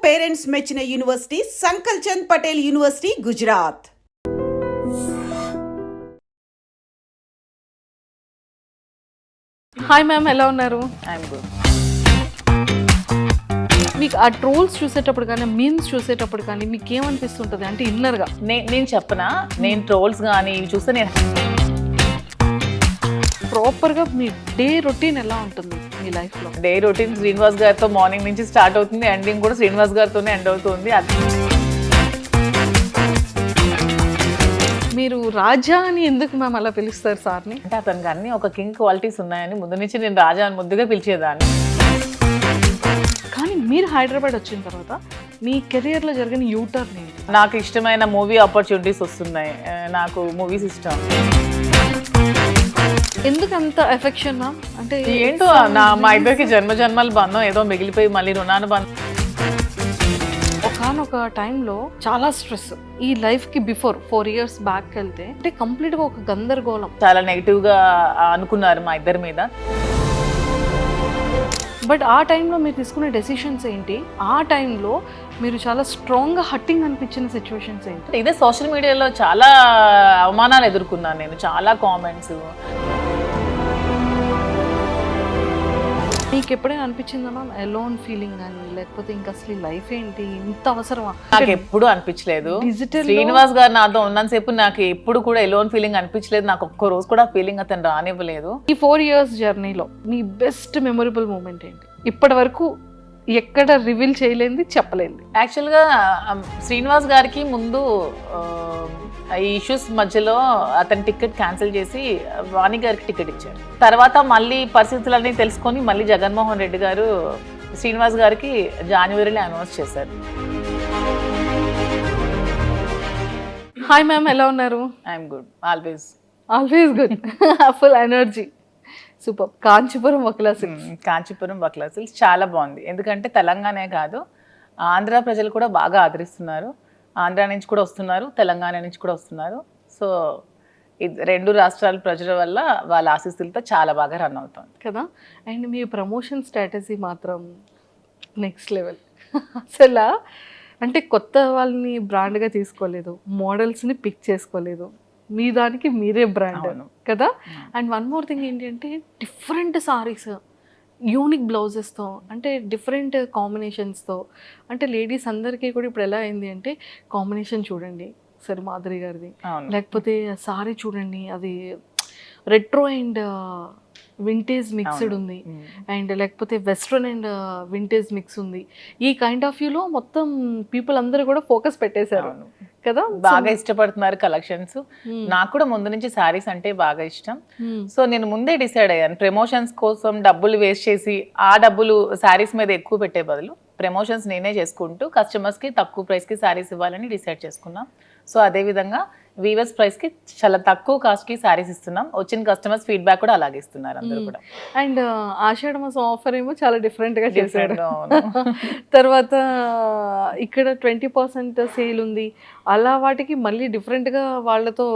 Parents మెచ్చిన university Sankalchand Patel university, Gujarat. Hi ma'am, ఎలా ఉన్నారు? I'm good. మీకు ఆ ట్రోల్స్ చూసేటప్పుడు కానీ మీమ్స్ చూసేటప్పుడు కానీ మీకు ఏమనిపిస్తుంటుంది అంటే ఇన్నర్గా? నేను చెప్పనా, నేను ట్రోల్స్ కానీ ఇవి చూస్తే నేను ప్రాపర్గా మీ డే రొటీన్ ఎలా ఉంటుంది మీ లైఫ్లో? డే రొటీన్ శ్రీనివాస్ గారితో మార్నింగ్ నుంచి స్టార్ట్ అవుతుంది, ఎండింగ్ కూడా శ్రీనివాస్ గారితోనే ఎండ్ అవుతుంది. మీరు రాజా అని ఎందుకు మ్యామ్ అలా పిలుస్తారు సార్ని? అంటే అతనికి అన్ని ఒక కింగ్ క్వాలిటీస్ ఉన్నాయని ముందు నుంచి నేను రాజా అని ముద్దుగా పిలిచేదాన్ని. కానీ మీరు హైదరాబాద్ వచ్చిన తర్వాత మీ కెరియర్లో జరిగిన యూటర్న్ ఏంటి? నాకు ఇష్టమైన మూవీ ఆపర్చునిటీస్ వస్తున్నాయి, నాకు మూవీస్ ఇష్టం. ఎందుకు అంత ఎఫెక్షన్ మ్యామ్? అంటే ఏంటో మా ఇద్దరికి జన్మల బంధం ఏదో మిగిలిపోయి మళ్ళీ రుణాను బంధం. ఒకనొక టైంలో చాలా స్ట్రెస్. ఈ లైఫ్కి బిఫోర్ 4 years బ్యాక్ వెళ్తే అంటే కంప్లీట్గా ఒక గందరగోళం, చాలా నెగిటివ్గా అనుకున్నారు మా ఇద్దరి మీద. బట్ ఆ టైంలో మీరు తీసుకునే డెసిషన్స్ ఏంటి? ఆ టైంలో మీరు చాలా స్ట్రాంగ్గా హట్టింగ్ అనిపించిన సిచ్యువేషన్స్ ఏంటి? ఇదే సోషల్ మీడియాలో చాలా అవమానాలు ఎదుర్కొన్నాను నేను, చాలా కామెంట్స్. మీకు ఎప్పుడైనా అనిపించిందా మ్యామ్ ఎలోన్ ఫీలింగ్ కానీ, లేకపోతే ఇంకా అసలు లైఫ్ ఏంటి, ఇంత అవసరమా? నాకు ఎప్పుడు అనిపించలేదు. డిజిటల్ శ్రీనివాస్ గారు నాతో ఉన్నంతసేపు నాకు ఎప్పుడు కూడా ఎలోన్ ఫీలింగ్ అనిపించలేదు. నాకు ఒక్క రోజు కూడా ఫీలింగ్ అతను రానివ్వలేదు. ఈ 4 years జర్నీలో మీ బెస్ట్ మెమొరబుల్ మూమెంట్ ఏంటి? ఇప్పటి వరకు ఎక్కడ రివీల్ చేయలేంది, చెప్పలేంది? యాక్చువల్గా శ్రీనివాస్ గారికి ముందు ఈ ఇష్యూస్ మధ్యలో అతని టికెట్ క్యాన్సిల్ చేసి వాణి గారికి టికెట్ ఇచ్చారు. తర్వాత మళ్ళీ పరిస్థితులన్నీ తెలుసుకొని మళ్ళీ జగన్మోహన్ రెడ్డి గారు శ్రీనివాస్ గారికి జనవరిలో అనౌన్స్ చేశారు. హాయ్ మ్యామ్, ఎలా ఉన్నారు? I'm good, always good. Full energy, super. Kanchipuram Vakla silks. Kanchipuram Vakla silks చాలా బాగుంది. ఎందుకంటే తెలంగాణే కాదు, ఆంధ్ర ప్రజలు కూడా బాగా ఆదరిస్తున్నారు. ఆంధ్ర నుంచి కూడా వస్తున్నారు, తెలంగాణ నుంచి కూడా వస్తున్నారు. సో రెండు రాష్ట్రాల ప్రజల వల్ల వాళ్ళ ఆశీస్సులతో చాలా బాగా రన్ అవుతుంది కదా. అండ్ మీ ప్రమోషన్ స్ట్రాటజీ మాత్రం నెక్స్ట్ లెవెల్. అసలు అంటే కొత్త వాళ్ళని బ్రాండ్గా తీసుకోలేదు, మోడల్స్ని పిక్ చేసుకోలేదు, మీ దానికి మీరే బ్రాండ్ కదా. అండ్ వన్ మోర్ థింగ్ ఏంటి అంటే డిఫరెంట్ సారీస్, యూనిక్ బ్లౌజెస్తో, అంటే డిఫరెంట్ కాంబినేషన్స్తో. అంటే లేడీస్ అందరికీ కూడా ఇప్పుడు ఎలా అయింది అంటే కాంబినేషన్ చూడండి సరే మాధురి గారిది, లేకపోతే సారీ చూడండి అది రెట్రో అండ్ వింటేజ్ మిక్స్డ్ ఉంది, అండ్ లేకపోతే వెస్ట్రన్ అండ్ వింటేజ్ మిక్స్ ఉంది. ఈ కైండ్ ఆఫ్ వ్యూలో మొత్తం పీపుల్ అందరూ కూడా ఫోకస్ పెట్టేశారు కదా, బాగా ఇష్టపడుతున్నారు కలెక్షన్స్. నాకు కూడా ముందు నుంచి శారీస్ అంటే బాగా ఇష్టం. సో నేను ముందే డిసైడ్ అయ్యాను, ప్రమోషన్స్ కోసం డబ్బులు వేస్ట్ చేసి ఆ డబ్బులు శారీస్ మీద ఎక్కువ పెట్టే బదులు ప్రమోషన్స్ నేనే చేసుకుంటూ కస్టమర్స్కి తక్కువ ప్రైస్కి శారీస్ ఇవ్వాలని డిసైడ్ చేసుకున్నాం. సో అదేవిధంగా వీవర్స్ ప్రైస్కి చాలా తక్కువ కాస్ట్కి శారీస్ ఇస్తున్నాం. వచ్చిన కస్టమర్స్ ఫీడ్బ్యాక్ కూడా అలాగే ఇస్తున్నారు అందరూ కూడా. అండ్ ఆషాఢ మాసం ఆఫర్ ఏమో చాలా డిఫరెంట్గా చేశారు. తర్వాత ఇక్కడ 20% సేల్ ఉంది, అలా వాటికి మళ్ళీ డిఫరెంట్గా వాళ్ళతో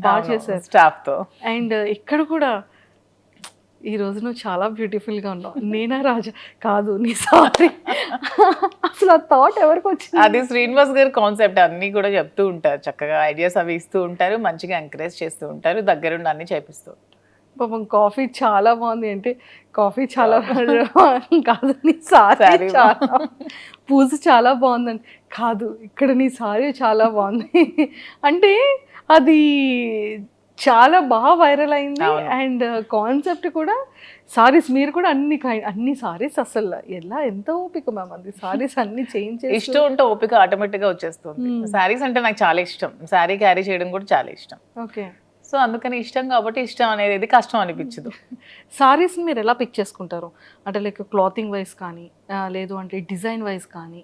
బాగా చేశారు స్టాఫ్తో. అండ్ ఇక్కడ కూడా ఈ రోజు నువ్వు చాలా బ్యూటిఫుల్గా ఉన్నావు, నేనా రాజా కాదు నీ సారీ. అసలు ఆ థాట్ ఎవరికి వచ్చింది? అది శ్రీనివాస్ గారి కాన్సెప్ట్. అన్నీ కూడా చెప్తూ ఉంటారు, చక్కగా ఐడియాస్ అవి ఇస్తూ ఉంటారు, మంచిగా ఎంకరేజ్ చేస్తూ ఉంటారు, దగ్గరుండి అన్నీ చేపిస్తూ ఉంటారు. పాపం కాఫీ చాలా బాగుంది అంటే కాఫీ చాలా కాదు నీ సారీ, పూజ చాలా బాగుందండి కాదు ఇక్కడ నీ సారీ చాలా బాగుంది అంటే అది చాలా బాగా వైరల్ అయింది. అండ్ కాన్సెప్ట్ కూడా సారీస్, మీరు కూడా అన్ని సారీస్ అసలు ఎలా ఎంత ఓపిక మ్యామ్, అది సారీస్ అన్ని చేంజ్ చేసి ఇష్టం ఉంటే ఓపిక ఆటోమేటిక్గా వచ్చేస్తుంది. శారీస్ అంటే నాకు చాలా ఇష్టం, శారీ క్యారీ చేయడం కూడా చాలా ఇష్టం. ఓకే, సో అందుకని ఇష్టం కాబట్టి ఇష్టం అనేది కష్టం అనిపించదు. సారీస్ని మీరు ఎలా పిక్ చేసుకుంటారు అంటే లైక్ క్లాతింగ్ వైజ్ కానీ, లేదు అంటే డిజైన్ వైజ్ కానీ,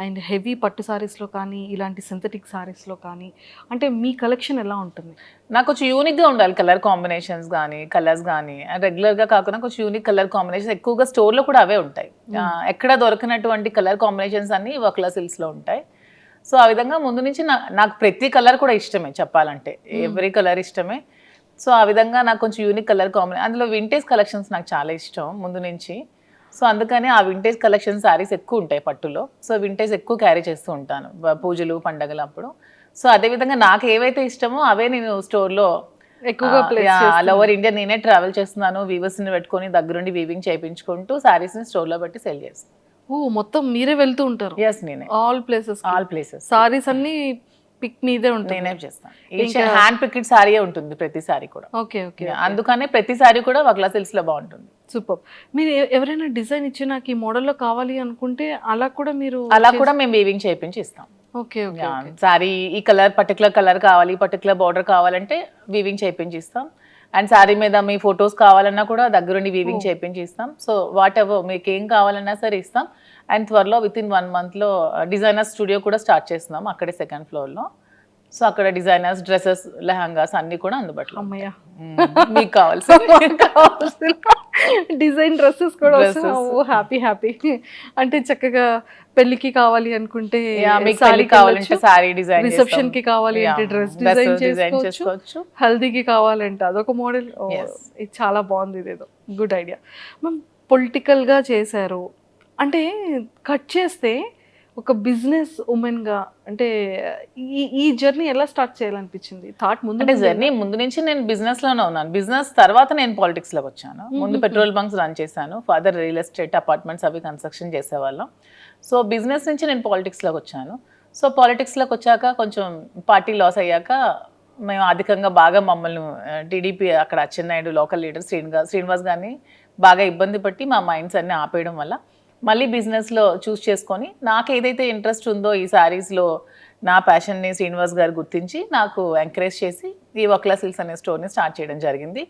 అండ్ హెవీ పట్టు సారీస్లో కానీ, ఇలాంటి సింథటిక్ సారీస్లో కానీ, అంటే మీ కలెక్షన్ ఎలా ఉంటుంది? నాకు కొంచెం యూనిక్గా ఉండాలి, కలర్ కాంబినేషన్స్ కానీ కలర్స్ కానీ రెగ్యులర్గా కాకుండా కొంచెం యూనిక్ కలర్ కాంబినేషన్స్. ఎక్కువగా స్టోర్లో కూడా అవే ఉంటాయి, ఎక్కడ దొరకనటువంటి కలర్ కాంబినేషన్స్ అన్ని వక్లా సిల్క్స్లో ఉంటాయి. సో ఆ విధంగా ముందు నుంచి నాకు ప్రతి కలర్ కూడా ఇష్టమే, చెప్పాలంటే ఎవ్రీ కలర్ ఇష్టమే. సో ఆ విధంగా నాకు కొంచెం యూనిక్ కలర్ కాంబినేషన్, అందులో వింటేజ్ కలెక్షన్స్ నాకు చాలా ఇష్టం ముందు నుంచి. సో అందుకని ఆ వింటేజ్ కలెక్షన్ శారీస్ ఎక్కువ ఉంటాయి పట్టులో. సో వింటేజ్ ఎక్కువ క్యారీ చేస్తూ ఉంటాను పూజలు పండగలు అప్పుడు. సో అదేవిధంగా నాకు ఏవైతే ఇష్టమో అవే నేను స్టోర్లో ఎక్కువగా ఆల్ ఓవర్ ఇండియా నేనే ట్రావెల్ చేస్తున్నాను. వీవర్స్ని పెట్టుకొని దగ్గరుండి వీవింగ్ చేయించుకుంటూ శారీస్ని స్టోర్లో పెట్టి సెల్ చేస్తాను. మొత్తం మీరే వెళ్తూ ఉంటారు ఎస్ నేనే ఆల్ ప్లేసెస్ సారీస్ అన్ని పిక్ మీదే ఉంటుంది. నేనే చేస్తాను. హ్యాండ్ పికెట్ సారీ ఉంటుంది ప్రతి సారీ కూడా. ఓకే ఓకే అందుకనే ప్రతి సారీ కూడా వక్లా సిల్క్స్ లో బాగుంటుంది. సూపర్. మీరు ఎవరైనా డిజైన్ ఇచ్చి నాకు ఈ మోడల్లో కావాలి అనుకుంటే అలా కూడా మేము వీవింగ్ చేయించి ఇస్తాం. ఓకే ఓకే సారీ ఈ పర్టికులర్ కలర్ కావాలి, పర్టికులర్ బార్డర్ కావాలంటే వీవింగ్ చేయించి ఇస్తాం. అండ్ సారీ మీద మీ ఫొటోస్ కావాలన్నా కూడా దగ్గరుండి వీవింగ్ చేయించి ఇస్తాం. సో వాట్ ఎవర్ మీకు ఏం కావాలన్నా సరే ఇస్తాం. అండ్ త్వరలో విత్ ఇన్ 1 monthలో డిజైనర్ స్టూడియో కూడా స్టార్ట్ చేస్తున్నాం అక్కడే 2nd floorలో. సో అక్కడ డిజైనర్స్ డ్రెస్సెస్ లెహంగాస్ అన్ని కూడా అందుబాటులో. అమ్మయ్య మీకు కావాల్సిన డిజైన్ డ్రెస్సెస్ కూడా హ్యాపీ. అంటే చక్కగా పెళ్లికి కావాలి అనుకుంటే సారీ కావాలంటే సారీ డిజైన్, రిసెప్షన్ కి కావాలి అంటే డ్రెస్ డిజైన్ చేసుకోవచ్చు, హల్దీకి కావాలంటే అదొక మోడల్. ఇది చాలా బాగుంది, ఇదేదో గుడ్ ఐడియా. మ్యామ్ పొలిటికల్ గా చేశారు అంటే కట్ చేస్తే ఒక బిజినెస్ ఉమెన్ గా అంటే ఈ జర్నీ ఎలా స్టార్ట్ చేయాలనిపించింది? థాట్ ముందు జర్నీ ముందు నుంచి నేను బిజినెస్ లోనే ఉన్నాను. బిజినెస్ తర్వాత నేను పాలిటిక్స్ లోకి వచ్చాను. ముందు పెట్రోల్ బంక్స్ రన్ చేశాను, ఫాదర్ రియల్ ఎస్టేట్ అపార్ట్మెంట్స్ అవి కన్స్ట్రక్షన్ చేసేవాళ్ళం. సో బిజినెస్ నుంచి నేను పాలిటిక్స్ లోకి వచ్చాను. సో పాలిటిక్స్ లోకి వచ్చాక కొంచెం పార్టీ లాస్ అయ్యాక మేము అధికంగా బాగా మమ్మల్ని టీడీపీ అక్కడ అచ్చెన్నాయుడు లోకల్ లీడర్ శ్రీనివాస్ గారిని బాగా ఇబ్బంది పట్టి మా మైండ్స్ అన్ని ఆపేయడం వల్ల మళ్ళీ బిజినెస్లో చూస్ చేసుకొని నాకు ఏదైతే ఇంట్రెస్ట్ ఉందో ఈ శారీస్లో నా ప్యాషన్ని శ్రీనివాస్ గారు గుర్తించి నాకు ఎంకరేజ్ చేసి ఈ వక్లా సిల్క్స్ అనే స్టోర్ని స్టార్ట్ చేయడం జరిగింది.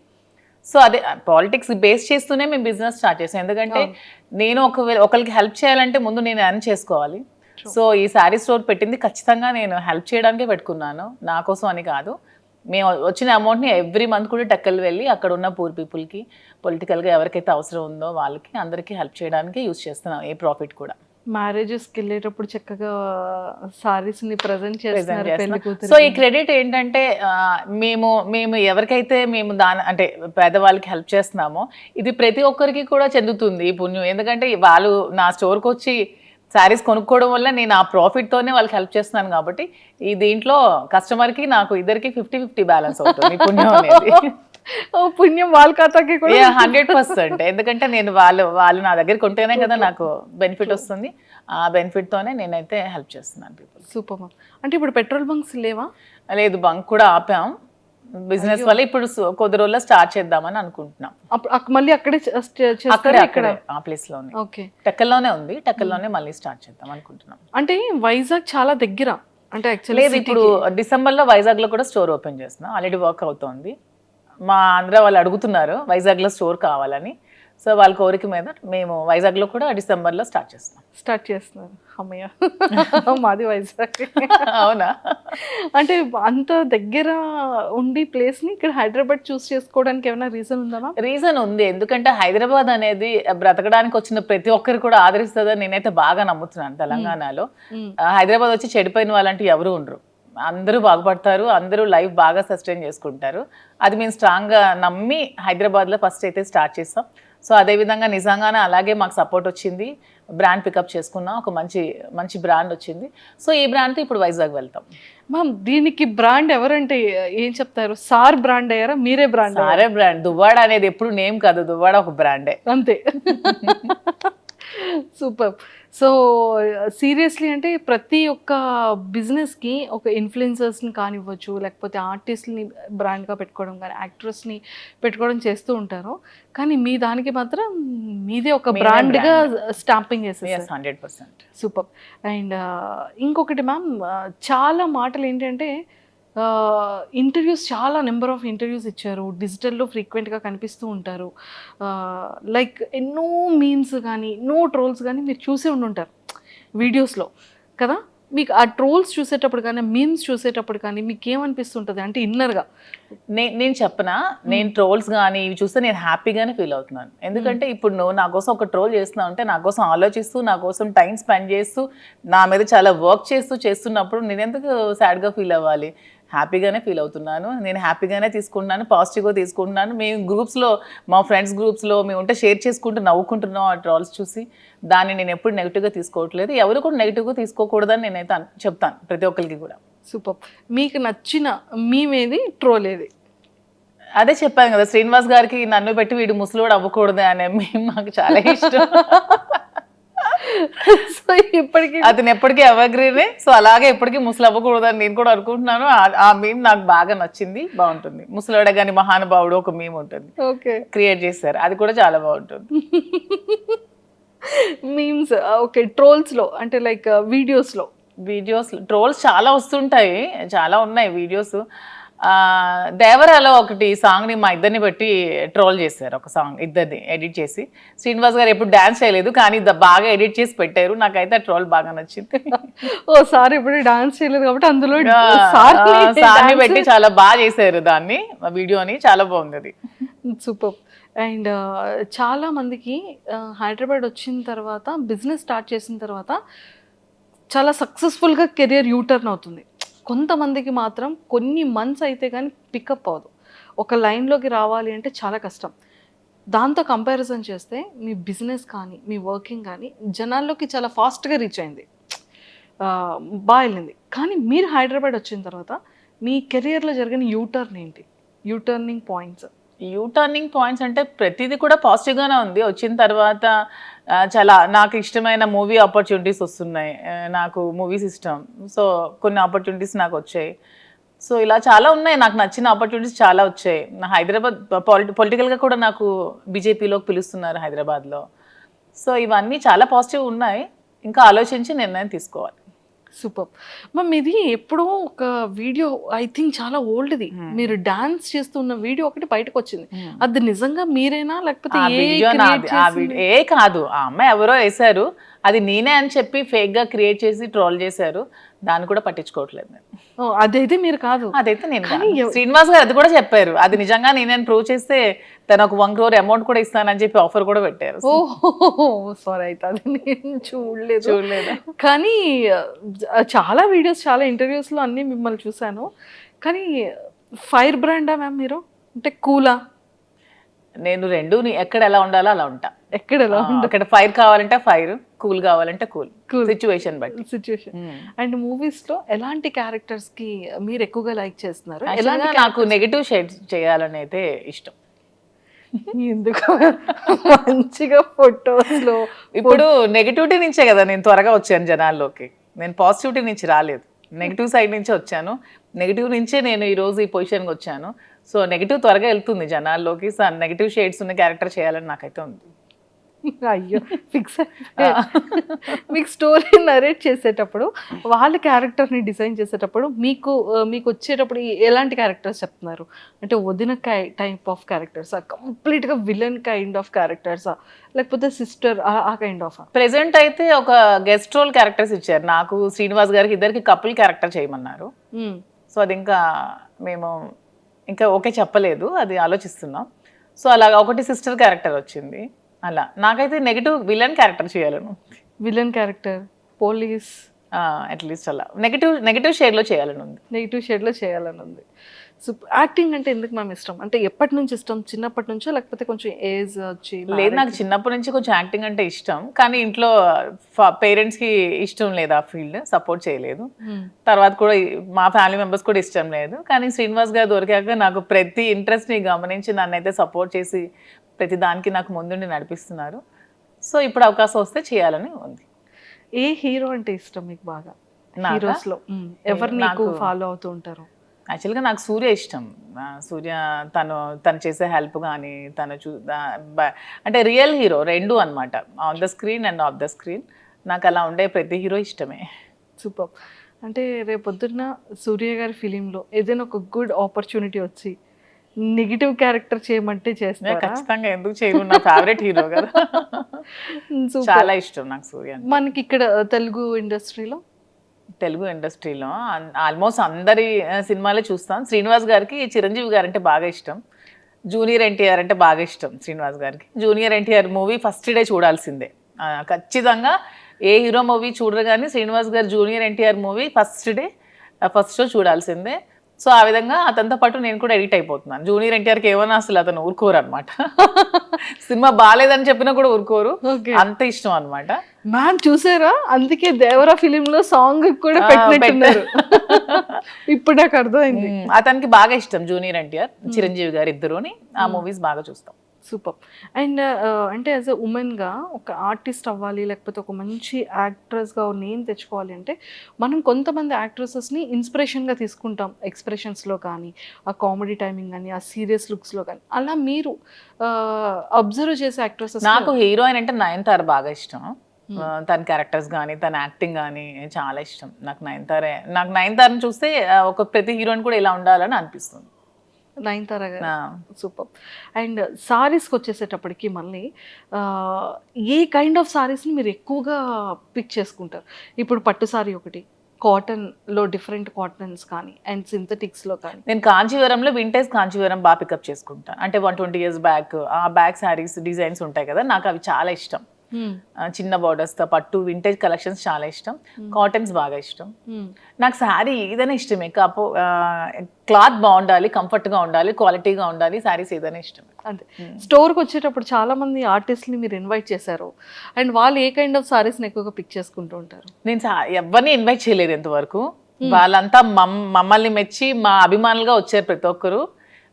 సో అదే పాలిటిక్స్ బేస్ చేస్తూనే మేము బిజినెస్ స్టార్ట్ చేసాం. ఎందుకంటే నేను ఒకరికి హెల్ప్ చేయాలంటే ముందు నేను ఎర్న్ చేసుకోవాలి. సో ఈ శారీ స్టోర్ పెట్టింది ఖచ్చితంగా నేను హెల్ప్ చేయడానికే పెట్టుకున్నాను, నా కోసం అని కాదు. మేము వచ్చిన అమౌంట్ని ఎవ్రీ మంత్ కూడా టెక్కలు వెళ్ళి అక్కడ ఉన్న పూర్ పీపుల్కి పొలిటికల్గా ఎవరికైతే అవసరం ఉందో వాళ్ళకి అందరికీ హెల్ప్ చేయడానికి యూజ్ చేస్తున్నాం ఏ ప్రాఫిట్ కూడా. మ్యారేజెస్కి వెళ్ళేటప్పుడు చక్కగా సారీస్ ని ప్రెజెంట్ చేస్తున్నారు. సో ఈ క్రెడిట్ ఏంటంటే మేము ఎవరికైతే మేము అంటే పేదవాళ్ళకి హెల్ప్ చేస్తున్నామో ఇది ప్రతి ఒక్కరికి కూడా చెందుతుంది ఈ పుణ్యం. ఎందుకంటే వాళ్ళు నా స్టోర్కి వచ్చి శారీస్ కొనుక్కోవడం వల్ల నేను ఆ ప్రాఫిట్తోనే వాళ్ళకి హెల్ప్ చేస్తున్నాను కాబట్టి ఈ దీంట్లో కస్టమర్కి నాకు ఇద్దరికి 50-50 బ్యాలెన్స్ అవుతుంది పుణ్యం అనేది. పుణ్యం వాళ్ళ ఖాతాకి కూడా 100%. ఎందుకంటే నేను వాళ్ళు నా దగ్గర కొంటేనే కదా నాకు బెనిఫిట్ వస్తుంది. ఆ బెనిఫిట్తోనే నేనైతే హెల్ప్ చేస్తున్నాను పీపుల్. సూపర్. అంటే ఇప్పుడు పెట్రోల్ బంక్స్ లేవా? లేదు, బంక్ కూడా ఆపాం బిజినెస్ వల్ల. ఇప్పుడు కొద్ది రోజుల్లో స్టార్ట్ చేద్దామని అనుకుంటున్నాం. మళ్ళీ అక్కడే ఆ ప్లేస్ లోనే టెక్కల్లోనే ఉంది, టెక్కల్లోనే మళ్ళీ స్టార్ట్ చేద్దాం అనుకుంటున్నాం. అంటే వైజాగ్ చాలా దగ్గర అంటే లేదు, ఇప్పుడు డిసెంబర్లో వైజాగ్ లో కూడా స్టోర్ ఓపెన్ చేస్తున్నాం. ఆల్రెడీ వర్క్ అవుతోంది. మా ఆంధ్ర వాళ్ళు అడుగుతున్నారు వైజాగ్ లో స్టోర్ కావాలని. సో వాళ్ళ కోరిక మీద మేము వైజాగ్లో కూడా డిసెంబర్లో స్టార్ట్ చేస్తున్నాం. అమ్మయ్య, మాది వైజాగ్. అవునా? అంటే అంత దగ్గర ఉండి ప్లేస్ని ఇక్కడ హైదరాబాద్ చూస్ చేసుకోవడానికి ఏమైనా రీజన్ ఉందా? రీజన్ ఉంది. ఎందుకంటే హైదరాబాద్ అనేది బ్రతకడానికి వచ్చిన ప్రతి ఒక్కరు కూడా ఆదరిస్తుందని నేనైతే బాగా నమ్ముతున్నాను. తెలంగాణలో హైదరాబాద్ వచ్చి చెడిపోయిన వాళ్ళంటూ ఎవరు ఉండరు. అందరూ బాగుపడతారు, అందరూ లైఫ్ బాగా సస్టైన్ చేసుకుంటారు. అది మేము స్ట్రాంగ్గా నమ్మి హైదరాబాద్లో ఫస్ట్ అయితే స్టార్ట్ చేస్తాం. సో అదేవిధంగా నిజంగానే అలాగే మాకు సపోర్ట్ వచ్చింది. బ్రాండ్ పికప్ చేసుకున్నాం, ఒక మంచి బ్రాండ్ వచ్చింది. సో ఈ బ్రాండ్తో ఇప్పుడు వైజాగ్ వెళ్తాం. మ్యామ్ దీనికి బ్రాండ్ ఎవరంటే ఏం చెప్తారు? సార్ బ్రాండ్ అయ్యారా, మీరే బ్రాండ్? సారే బ్రాండ్. దువ్వాడ అనేది ఎప్పుడు నేమ్ కాదు, దువ్వాడ ఒక బ్రాండే అంతే. సూపర్. సో సీరియస్లీ అంటే ప్రతి ఒక్క బిజినెస్కి ఒక ఇన్ఫ్లుయెన్సర్స్ని కానివ్వచ్చు, లేకపోతే ఆర్టిస్ట్ని బ్రాండ్గా పెట్టుకోవడం కానీ, యాక్ట్రెస్ని పెట్టుకోవడం చేస్తూ ఉంటారు. కానీ మీ దానికి మాత్రం మీదే ఒక బ్రాండ్గా స్టాంపింగ్ చేసేసారు. 100%. సూపర్. అండ్ ఇంకొకటి మ్యామ్, చాలా మాటలు ఏంటంటే ఇంటర్వ్యూస్, చాలా నెంబర్ ఆఫ్ ఇంటర్వ్యూస్ ఇచ్చారు, డిజిటల్లో ఫ్రీక్వెంట్గా కనిపిస్తూ ఉంటారు. లైక్ ఎన్నో మీమ్స్ కానీ, ఎన్నో ట్రోల్స్ కానీ మీరు చూసే ఉండుంటారు వీడియోస్లో కదా. మీకు ఆ ట్రోల్స్ చూసేటప్పుడు కానీ, మీమ్స్ చూసేటప్పుడు కానీ మీకు ఏమనిపిస్తుంటుంది అంటే ఇన్నర్గా? నేను చెప్పనా, నేను ట్రోల్స్ కానీ ఇవి చూస్తే నేను హ్యాపీగానే ఫీల్ అవుతున్నాను. ఎందుకంటే ఇప్పుడు నువ్వు నా కోసం ఒక ట్రోల్ చేస్తున్నావు అంటే, నా కోసం ఆలోచిస్తూ, నా కోసం టైం స్పెండ్ చేస్తూ, నా మీద చాలా వర్క్ చేస్తున్నప్పుడు నేను ఎందుకు సాడ్గా ఫీల్ అవ్వాలి? హ్యాపీగానే ఫీల్ అవుతున్నాను, నేను హ్యాపీగానే తీసుకుంటున్నాను, పాజిటివ్గా తీసుకుంటున్నాను. మేము గ్రూప్స్లో, మా ఫ్రెండ్స్ గ్రూప్స్లో మేము ఉంటే షేర్ చేసుకుంటూ నవ్వుకుంటున్నాం ఆ ట్రాల్స్ చూసి. దాన్ని నేను ఎప్పుడు నెగిటివ్గా తీసుకోవట్లేదు, ఎవరు కూడా నెగిటివ్గా తీసుకోకూడదని నేనైతే చెప్తాను ప్రతి ఒక్కరికి కూడా. సూపర్. మీకు నచ్చిన మీమేది, ట్రోల్ ఏది? అదే చెప్పాను కదా, శ్రీనివాస్ గారికి నన్ను పెట్టి వీడు ముసలోడు అవ్వకూడదు అనే మేము మాకు చాలా ఇష్టం. సో ఇప్పటికీ అతను ఎప్పటికీ ఎవర్గ్రీనే, సో అలాగే ఎప్పటికీ ముసలు అవ్వకూడదు అని నేను కూడా అనుకుంటున్నాను. ఆ మీమ్ నాకు బాగా నచ్చింది, బాగుంటుంది. ముసలోడే కానీ మహానుభావుడు ఒక మీమ్ ఉంటుంది, ఓకే, క్రియేట్ చేశారు, అది కూడా చాలా బాగుంటుంది. Memes okay. ట్రోల్స్లో అంటే లైక్ వీడియోస్లో ట్రోల్స్ చాలా వస్తుంటాయి, చాలా ఉన్నాయి వీడియోస్. దేవరాలో ఒకటి సాంగ్ని మా ఇద్దరిని బట్టి ట్రోల్ చేశారు, ఒక సాంగ్ ఇద్దరిని ఎడిట్ చేసి. శ్రీనివాస్ గారు ఎప్పుడు డాన్స్ చేయలేదు కానీ బాగా ఎడిట్ చేసి పెట్టారు, నాకైతే ఆ ట్రోల్ బాగా నచ్చింది. ఓ సార్ ఇప్పుడు డాన్స్ చేయలేదు కాబట్టి అందులో సార్ని పెట్టి చాలా బాగా చేశారు దాన్ని, వీడియోని, చాలా బాగుంది అది. సూపర్. అండ్ చాలా మందికి హైదరాబాద్ వచ్చిన తర్వాత, బిజినెస్ స్టార్ట్ చేసిన తర్వాత చాలా సక్సెస్ఫుల్గా కెరియర్ యూటర్న్ అవుతుంది. కొంతమందికి మాత్రం కొన్ని మంత్స్ అయితే కానీ పికప్ అవ్వదు, ఒక లైన్లోకి రావాలి అంటే చాలా కష్టం. దాంతో కంపారిజన్ చేస్తే మీ బిజినెస్ కానీ మీ వర్కింగ్ కానీ జనాల్లోకి చాలా ఫాస్ట్గా రీచ్ అయింది, బాగా వెళ్ళింది. కానీ మీరు హైదరాబాద్ వచ్చిన తర్వాత మీ కెరియర్లో జరిగిన యూటర్న్ ఏంటి, యూటర్నింగ్ పాయింట్స్? యూటర్నింగ్ పాయింట్స్ అంటే ప్రతిదీ కూడా పాజిటివ్గానే ఉంది. వచ్చిన తర్వాత చాలా నాకు ఇష్టమైన మూవీ ఆపర్చునిటీస్ వస్తున్నాయి, నాకు మూవీస్ ఇష్టం, సో కొన్ని ఆపర్చునిటీస్ నాకు వచ్చాయి. సో ఇలా చాలా ఉన్నాయి, నాకు నచ్చిన ఆపర్చునిటీస్ చాలా వచ్చాయి. నా హైదరాబాద్ పొలిటికల్గా కూడా నాకు బీజేపీలోకి పిలుస్తున్నారు హైదరాబాద్లో. సో ఇవన్నీ చాలా పాజిటివ్ ఉన్నాయి, ఇంకా ఆలోచించి నిర్ణయం తీసుకోవాలి. సూపర్. మ్యామ్ ఇది ఎప్పుడో ఒక వీడియో, ఐ థింక్ చాలా ఓల్డ్ది, మీరు డాన్స్ చేస్తున్న వీడియో ఒకటి బయటకు వచ్చింది, అది నిజంగా మీరేనా లేకపోతే ఏ కాదు, ఆ అమ్మాయి ఎవరో వేశారు, అది నేనే అని చెప్పి ఫేక్ గా క్రియేట్ చేసి ట్రోల్ చేశారు, దాన్ని కూడా పట్టించుకోవట్లేదు నేను. అదైతే మీరు కాదు, అదైతే నేను. శ్రీనివాస్ గారు అది కూడా చెప్పారు, అది నిజంగా నేనే ప్రూవ్ చేస్తే తను ఒక 1 crore అమౌంట్ కూడా ఇస్తానని చెప్పి ఆఫర్ కూడా పెట్టారు. ఓ సారీ, అయితే అది నేను చూడలేదు. కానీ చాలా వీడియోస్, చాలా ఇంటర్వ్యూస్లో అన్నీ మిమ్మల్ని చూశాను. కానీ ఫైర్ బ్రాండా మ్యామ్ మీరు, అంటే కూలా? నేను రెండు, ఎక్కడ ఎలా ఉండాలో అలా ఉంటా. ఎక్కడ ఎలా ఉండాలి, అక్కడ ఫైర్ కావాలంటే ఫైర్, కూల్ కావాలంటే కూల్, సిచ్యువేషన్ బట్టి. సిచ్యువేషన్. అండ్ మూవీస్ లో ఎలాంటి క్యారెక్టర్స్ కి మీరు ఎక్కువగా లైక్ చేస్తున్నారు? నాకు నెగటివ్ షేడ్స్ చేయాలని అయితే ఇష్టం. ఎందుకు? మంచిగా ఫొటోస్ లో ఇప్పుడు నెగటివిటీ నుంచే కదా నేను త్వరగా వచ్చాను జనాల్లోకి, నేను పాజిటివిటీ నుంచి రాలేదు, నెగిటివ్ సైడ్ నుంచే వచ్చాను. నెగిటివ్ నుంచే నేను ఈరోజు ఈ పొజిషన్కి వచ్చాను. సో నెగిటివ్ త్వరగా వెళ్తుంది జనాల్లోకి, సో నెగిటివ్ షేడ్స్ ఉన్న క్యారెక్టర్ చేయాలని నాకైతే ఉంది. అయ్యో ఫిక్స్. మీకు స్టోరీ నరేట్ చేసేటప్పుడు, వాళ్ళ క్యారెక్టర్ని డిజైన్ చేసేటప్పుడు మీకు వచ్చేటప్పుడు ఎలాంటి క్యారెక్టర్స్ చెప్తున్నారు? అంటే వదిన టైప్ ఆఫ్ క్యారెక్టర్సా, కంప్లీట్గా విలన్ కైండ్ ఆఫ్ క్యారెక్టర్సా, లేకపోతే సిస్టర్ ఆ కైండ్ ఆఫ్? ప్రెసెంట్ అయితే ఒక గెస్ట్ రోల్ క్యారెక్టర్స్ ఇచ్చారు నాకు, శ్రీనివాస్ గారికి ఇద్దరికి కపుల్ క్యారెక్టర్ చేయమన్నారు. సో అది మేము ఇంకా ఓకే చెప్పలేదు, అది ఆలోచిస్తున్నాం. సో అలాగా ఒకటి సిస్టర్ క్యారెక్టర్ వచ్చింది. అలా నాకైతే నెగిటివ్ విలన్ క్యారెక్టర్ చేయాలను. విలన్ క్యారెక్టర్, పోలీస్, అట్లీస్ట్ అలా నెగిటివ్ షేడ్లో చేయాలని ఉంది. నెగిటివ్ షేడ్లో చేయాలని ఉంది. సో యాక్టింగ్ అంటే ఎందుకు మ్యామ్ ఇష్టం? అంటే ఎప్పటి నుంచి ఇష్టం, చిన్నప్పటి నుంచో లేకపోతే కొంచెం ఏజ్ వచ్చి? లేదు, నాకు చిన్నప్పటి నుంచి కొంచెం యాక్టింగ్ అంటే ఇష్టం, కానీ ఇంట్లో పేరెంట్స్కి ఇష్టం లేదు, ఆ ఫీల్డ్ సపోర్ట్ చేయలేదు. తర్వాత కూడా మా ఫ్యామిలీ మెంబర్స్ కూడా ఇష్టం లేదు. కానీ శ్రీనివాస్ గారు దొరికాక నాకు ప్రతి ఇంట్రెస్ట్ని గమనించి నన్నైతే సపోర్ట్ చేసి ప్రతి దానికి నాకు ముందుండి నడిపిస్తున్నారు. సో ఇప్పుడు అవకాశం వస్తే చేయాలని ఉంది. ఏ హీరో అంటే ఇష్టం మీకు బాగా? హీరోస్లో ఎవరిని ఫాలో అవుతూ ఉంటారు? యాక్చువల్గా నాకు సూర్య ఇష్టం. సూర్య తను చేసే హెల్ప్ కానీ అంటే రియల్ హీరో రెండు అనమాట, on the screen and of the screen. నాకు అలా ఉండే ప్రతి హీరో ఇష్టమే. సూపర్. అంటే రేపొద్దున్న సూర్య గారి ఫిలింలో ఏదైనా ఒక గుడ్ ఆపర్చునిటీ వచ్చి నెగిటివ్ క్యారెక్టర్ చేయమంటే చేస్తా? ఖచ్చితంగా, ఎందుకు చేయను, నా ఫేవరెట్ హీరో కదా. చాలా ఇష్టం నాకు సూర్య. మనకి ఇక్కడ తెలుగు ఇండస్ట్రీలో ఆల్మోస్ట్ అందరి సినిమాలే చూస్తాం. శ్రీనివాస్ గారికి చిరంజీవి గారు అంటే బాగా ఇష్టం, జూనియర్ ఎన్టీఆర్ అంటే బాగా ఇష్టం శ్రీనివాస్ గారికి. Junior NTR movie first day చూడాల్సిందే ఖచ్చితంగా. ఏ హీరో మూవీ చూడరు కానీ శ్రీనివాస్ గారు junior NTR movie first show చూడాల్సిందే. సో ఆ విధంగా అతనితో పాటు నేను కూడా ఎడిట్ అయిపోతున్నాను. జూనియర్ ఎన్టీఆర్కి ఏమన్నా అసలు అతను ఊరుకోరు అనమాట. సినిమా బాగాలేదని చెప్పినా కూడా ఊరుకోరు, ఓకే. అంత ఇష్టం అనమాట. మ్యామ్ చూసారా, అందుకే దేవరా ఫిలిం లో సాంగ్ కూడా పెట్టినట్టున్నారు. ఇప్పుడు నాకు అర్థమైంది. అతనికి బాగా ఇష్టం జూనియర్ ఎన్టీఆర్, చిరంజీవి గారు ఇద్దరుని. ఆ మూవీస్ బాగా చూస్తాం. సూపర్. అండ్ అంటే యాజ్ ఎ ఉమెన్గా ఒక ఆర్టిస్ట్ అవ్వాలి, లేకపోతే ఒక మంచి యాక్ట్రెస్గా నేమ్ తెచ్చుకోవాలి అంటే మనం కొంతమంది యాక్ట్రెసెస్ని ఇన్స్పిరేషన్గా తీసుకుంటాం, ఎక్స్ప్రెషన్స్లో కానీ, ఆ కామెడీ టైమింగ్ కానీ, ఆ సీరియస్ లుక్స్లో కానీ. అలా మీరు అబ్జర్వ్ చేసే యాక్ట్రెసెస్? నాకు హీరోయిన్ అంటే నయనతార బాగా ఇష్టం. తన క్యారెక్టర్స్ కానీ తన యాక్టింగ్ కానీ చాలా ఇష్టం. నాకు నయనతారని చూస్తే ఒక ప్రతి హీరోయిన్ కూడా ఇలా ఉండాలని అనిపిస్తుంది. నయనతార గారు సూపర్. అండ్ సారీస్కి వచ్చేసేటప్పటికి మళ్ళీ ఏ కైండ్ ఆఫ్ సారీస్ని మీరు ఎక్కువగా పిక్ చేసుకుంటారు? ఇప్పుడు పట్టు సారీ ఒకటి, కాటన్లో డిఫరెంట్ కాటన్స్ కానీ, అండ్ సింథటిక్స్లో కానీ. నేను కాంచీవరంలో వింటేజ్ కాంచీవరం బాగా పికప్ చేసుకుంటాను. అంటే 120 years బ్యాక్ ఆ బ్యాక్ శారీస్ డిజైన్స్ ఉంటాయి కదా, నాకు అవి చాలా ఇష్టం. చిన్న బార్డర్స్తో పట్టు వింటేజ్ కలెక్షన్స్ చాలా ఇష్టం. కాటన్స్ బాగా ఇష్టం. నాకు శారీ ఏదైనా ఇష్టమే, క్లాత్ బాగుండాలి, కంఫర్ట్గా ఉండాలి, క్వాలిటీగా ఉండాలి, శారీస్ ఏదైనా ఇష్టం. అంతే. స్టోర్కి వచ్చేటప్పుడు చాలా మంది ఆర్టిస్ట్ని మీరు ఇన్వైట్ చేశారు, అండ్ వాళ్ళు ఏ కైండ్ ఆఫ్ సారీస్ని ఎక్కువగా పిక్ చేసుకుంటూ ఉంటారు? నేను ఎవరిని ఇన్వైట్ చేయలేదు ఇంతవరకు. వాళ్ళంతా మమ్మల్ని మెచ్చి మా అభిమానులుగా వచ్చారు ప్రతి ఒక్కరు.